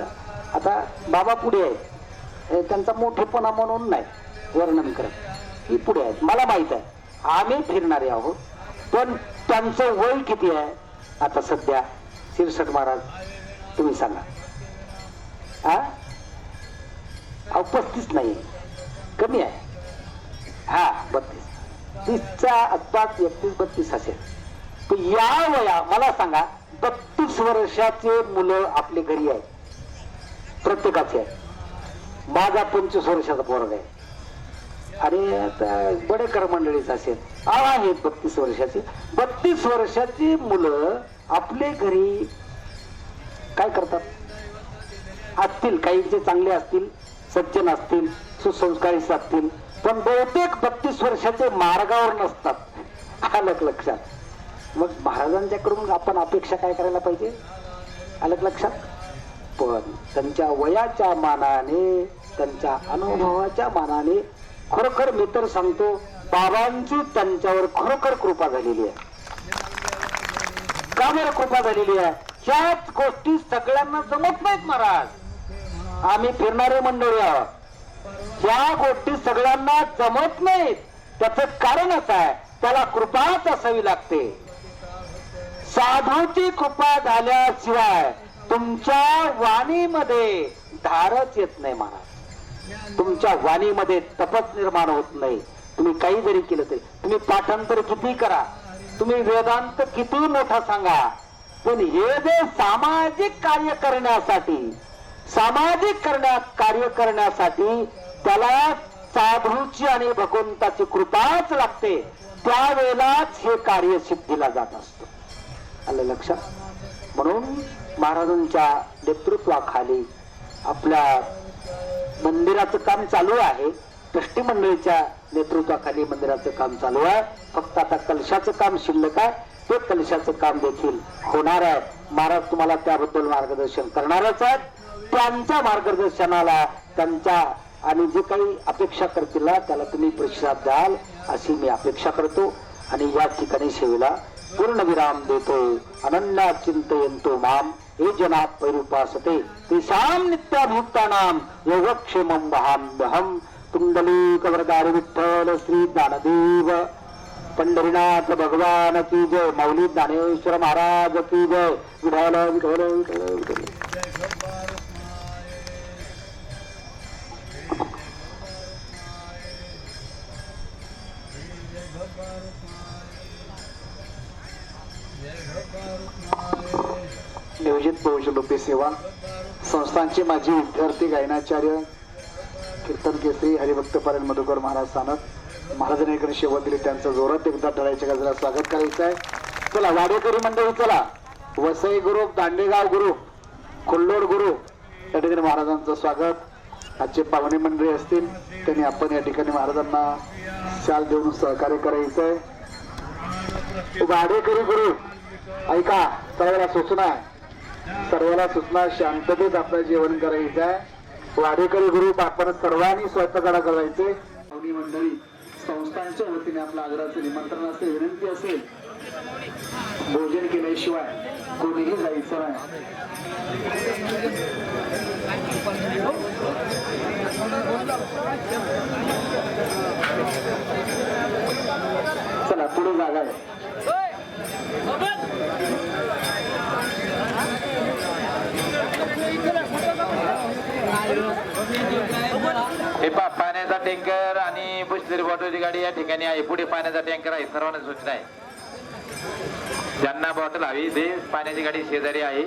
आता बाबा पुढे आहेत, त्यांचा मोठेपणा म्हणून नाही वर्णन करत, ही पुढे आहेत मला माहित आहे, आम्ही फिरणारे आहोत. पण त्यांचं वय किती आहे आता सध्या? शिरसट महाराज तुम्ही सांगा. 35 नाही, कमी आहे. 32, 30च्या आसपास 31-32 असेल. तर या वया मला सांगा, 32 वर्षाचे मुलं आपले घरी आहेत, प्रत्येकाचे आहे. माझा 25 वर्षाचा पोरगा आहे आणि बडेकर मंडळीच असेल आहेत 32 वर्षाची. 32 वर्षाची मुलं आपले घरी काय करतात? असतील काहींचे चांगले असतील, सज्जन असतील, सुसंस्कारी असतील, पण बहुतेक 32 वर्षाचे मार्गावर नसतात. आलं लक्षात? मग महाराजांच्याकडून आपण अपेक्षा काय करायला पाहिजे? आलं लक्षात? पण त्यांच्या वयाच्या मानाने, त्यांच्या अनुभवाच्या मानाने खरोखर मी तर सांगतो, बाबांची त्यांच्यावर खरोखर कृपा झालेली आहे. का बरं कृपा झालेली आहे? ह्याच गोष्टी सगळ्यांना जमत नाहीत महाराज. आम्ही फिरणारे मंडळी आहोत, ह्या गोष्टी सगळ्यांना जमत नाहीत. त्याचं कारण असं आहे, त्याला कृपाच असावी लागते. साधूची कृपा झाल्याशिवाय तुमच्या वाणीमध्ये धारच येत नाही महाराज. तुमच्या वाणीमध्ये तपच निर्माण होत नाही. तुम्ही काही जरी केलं तरी, तुम्ही पाठांतर किती करा, तुम्ही वेदांत किती मोठा सांगा, पण हे जे सामाजिक कार्य करण्यासाठी, कार्य करण्यासाठी त्याला साधूची आणि भगवंताची कृपाच लागते. त्यावेळेलाच हे कार्य सिद्धीला जात असतं. आलं लक्षात? म्हणून महाराजांच्या नेतृत्वाखाली आपल्या मंदिराचं काम चालू आहे. ट्रस्टी मंडळीच्या नेतृत्वाखाली मंदिराचं काम चालू आहे. फक्त आता कलशाचं काम शिल्लक आहे. ते कलशाचं काम देखील होणार आहे. महाराज तुम्हाला त्याबद्दल मार्गदर्शन करणारच आहेत. त्यांच्या मार्गदर्शनाला, त्यांच्या आणि जे काही अपेक्षा करतील त्याला तुम्ही प्रतिसाद द्याल अशी मी अपेक्षा करतो. आणि या ठिकाणी सेवेला पूर्ण विराम देतो. अनन्या चिंतयन्तो माम हे जना पैरुपासते तेषां नित्याभुक्तानां योगक्षेमं वहाम्यहं. पुंडलीकवरदारी विठ्ठल श्री ज्ञानदेव पंढरीनाथ भगवान की जय. माऊली ज्ञानेश्वर महाराज की जय. विठ्ठल विठ्ठल विठ्ठल विठ्ठल. नियोजित बहुजलोपी सेवा संस्थांचे माजी विद्यार्थी गायनाचार्य कीर्तन केसरी हरिभक्तपरायण मधुकर महाराज सानप महाराजांनी इकडे सेवा दिली. त्यांचं जोरात एकदा टाळ्याच्या गजरात स्वागत करायचं आहे. चला वाडेकरी मंडळी, चला Vasai group, Dandegaon group, कोल्लोड group या ठिकाणी महाराजांचं स्वागत. आजचे पाहुणे मंडळी असतील त्यांनी आपण या ठिकाणी महाराजांना शाल देऊन सहकार्य करायचं आहे. वाडेकरी ग्रुप ऐका, सर्वाला सूचना शांततेत आपलं जेवण करायचं आहे. वाडेकरी ग्रुप आपण सर्वांनी स्वयंपाकाला करायचे. पाहुणी मंडळी संस्थांच्या वतीने आपल्या आग्रहाचं निमंत्रण असेल, विनंती असेल, भोजन केल्याशिवाय कोणीही जायचं नाही. चला पुढे जागा आहे. हे पा पाण्याचा टँकर आणि बुशलेरी बॉटलची गाडी या ठिकाणी आहे. पुढे पाण्याचा टँकर आहे. सर्वांना सूचना आहे, ज्यांना बॉटल हवी ते पाण्याची गाडी शेजारी आहे.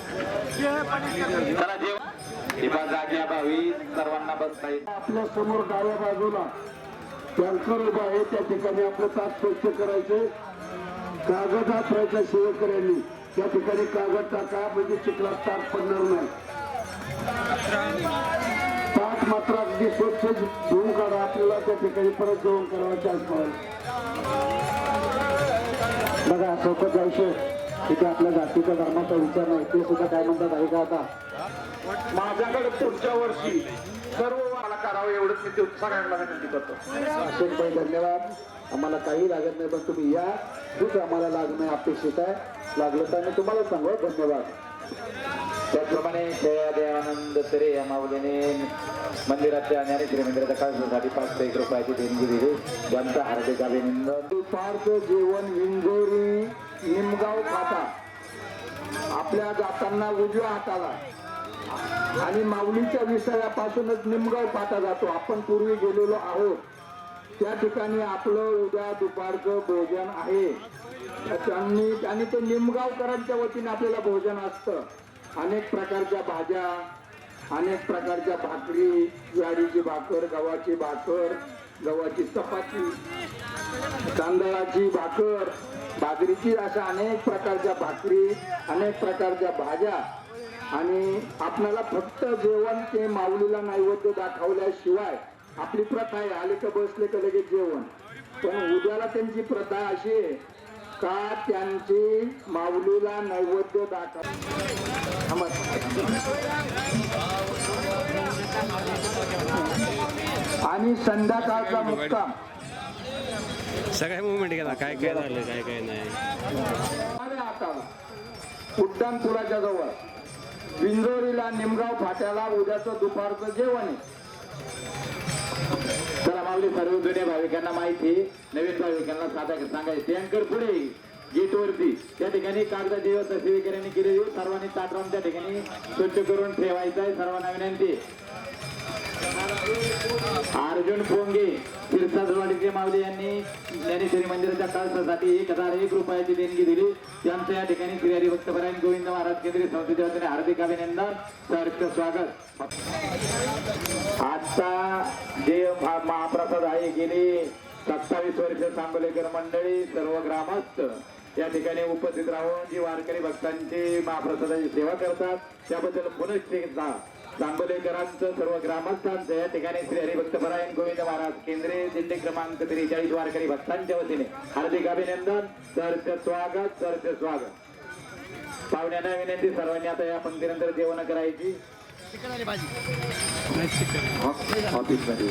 चला जेवण जाग्याभावी सर्वांना बसता येईल. आपल्या समोर डाव्या बाजूला टँकर उभा आहे, त्या ठिकाणी आपलं ताट स्वच्छ करायचे. कागद हातरायचा सेवेकऱ्यांनी, त्या ठिकाणी कागद टाका म्हणजे चिखलात ताट पडणार नाही. ताट मात्र अगदी स्वच्छ धुवून काढा, आपल्याला त्या ठिकाणी परत जेवण करायला चान्स मिळेल. बघा सोबत जायचं तिथे आपल्या जातीचा धर्माचा विचार नाही, ते सुद्धा काय म्हणतात आहे का आता माझ्याकडे पुढच्या वर्षी सर्व मला करावं एवढंच मी ते सगळ्यांना विनंती करतो. अशोकभाई धन्यवाद. आम्हाला काही लागत नाही, पण तुम्ही या, खूप आम्हाला लागणं अपेक्षित आहे. लागलं तर मी तुम्हाला सांगू. धन्यवाद. त्याचप्रमाणे जया दयानंद तरे या माऊलीने मंदिराच्या ज्ञानेश्वरी मंदिराच्या काळजासाठी 501 रुपयाची देणगी दिली, त्यांचा हार्दिक अभिनंदन. पार्क जेवण विंजोरी निमगाव फाटा आपल्या जाताना उजव्या हाताला आणि माऊलीच्या विसाव्यापासूनच निमगाव फाटा जातो. आपण पूर्वी गेलेलो आहोत त्या ठिकाणी आपलं उद्या दुपारचं भोजन आहे. त्यांनी आणि ते निमगावकरांच्या वतीने आपल्याला भोजन असतं. अनेक प्रकारच्या भाज्या, अनेक प्रकारच्या भाकरी, ज्वारीची भाकर, गव्हाची भाकर, गव्हाची चपाती, तांदळाची भाकर, बाजरीची, अशा अनेक प्रकारच्या भाकरी, अनेक प्रकारच्या भाज्या. आणि आपल्याला फक्त जेवण ते माऊलीला नैवेद्य दाखवल्याशिवाय आपली प्रथा आहे, आले का बसले का लगेच जेवण. पण उद्याला त्यांची प्रथा अशी आहे का त्यांची माऊलीला नैवेद्य दाखव आणि संध्याकाळचा मुक्काम. सगळ्या मुवमेंट केला, काय काय झालं काय काय नाही. उड्डाण पुलाच्या जवळ विंजोरीला निमगाव फाट्याला उद्याचं दुपारचं जेवण आहे. चला माऊली सर्व जुन्या भाविकांना माहिती, नवीन भाविकांना साधा सांगायचे. टँकर पुढे गेटवरती त्या ठिकाणी कागदाची व्यवस्था सेवेकऱ्यांनी केलेली, सर्वांनी ताट राहून त्या ठिकाणी स्वच्छ करून ठेवायचं आहे. सर्वांना विनंती. अर्जुन पोंगे तीर्थाजवाडीचे माऊली यांनी ज्ञानेश्वरी मंदिराच्या काळजासाठी 1001 रुपयाची देणगी दिली, त्यांचं या ठिकाणी श्री हरिभक्तपरायण गोविंद महाराज केंद्रीय संस्थेच्या वतीने हार्दिक अभिनंदन, सहर्ष स्वागत. आता जे महाप्रसाद आहे, गेली 27 वर्ष सांगोलेकर मंडळी सर्व ग्रामस्थ या ठिकाणी उपस्थित राहून जी वारकरी भक्तांची महाप्रसादाची सेवा करतात, त्याबद्दल पुनश्च एकदा सांगोलेकरांचं सर्व ग्रामस्थांचं या ठिकाणी श्री हरिभक्तपरायण गोविंद महाराज केंद्रीय दिंडी क्रमांक 43 वारकरी भक्तांच्या वतीने हार्दिक अभिनंदन, सहर्ष स्वागत, सहर्ष स्वागत. पाहुण्यांना विनंती, सर्वांनी आता या पंक्तीनंतर जेवण करायची. ऑफिसमध्ये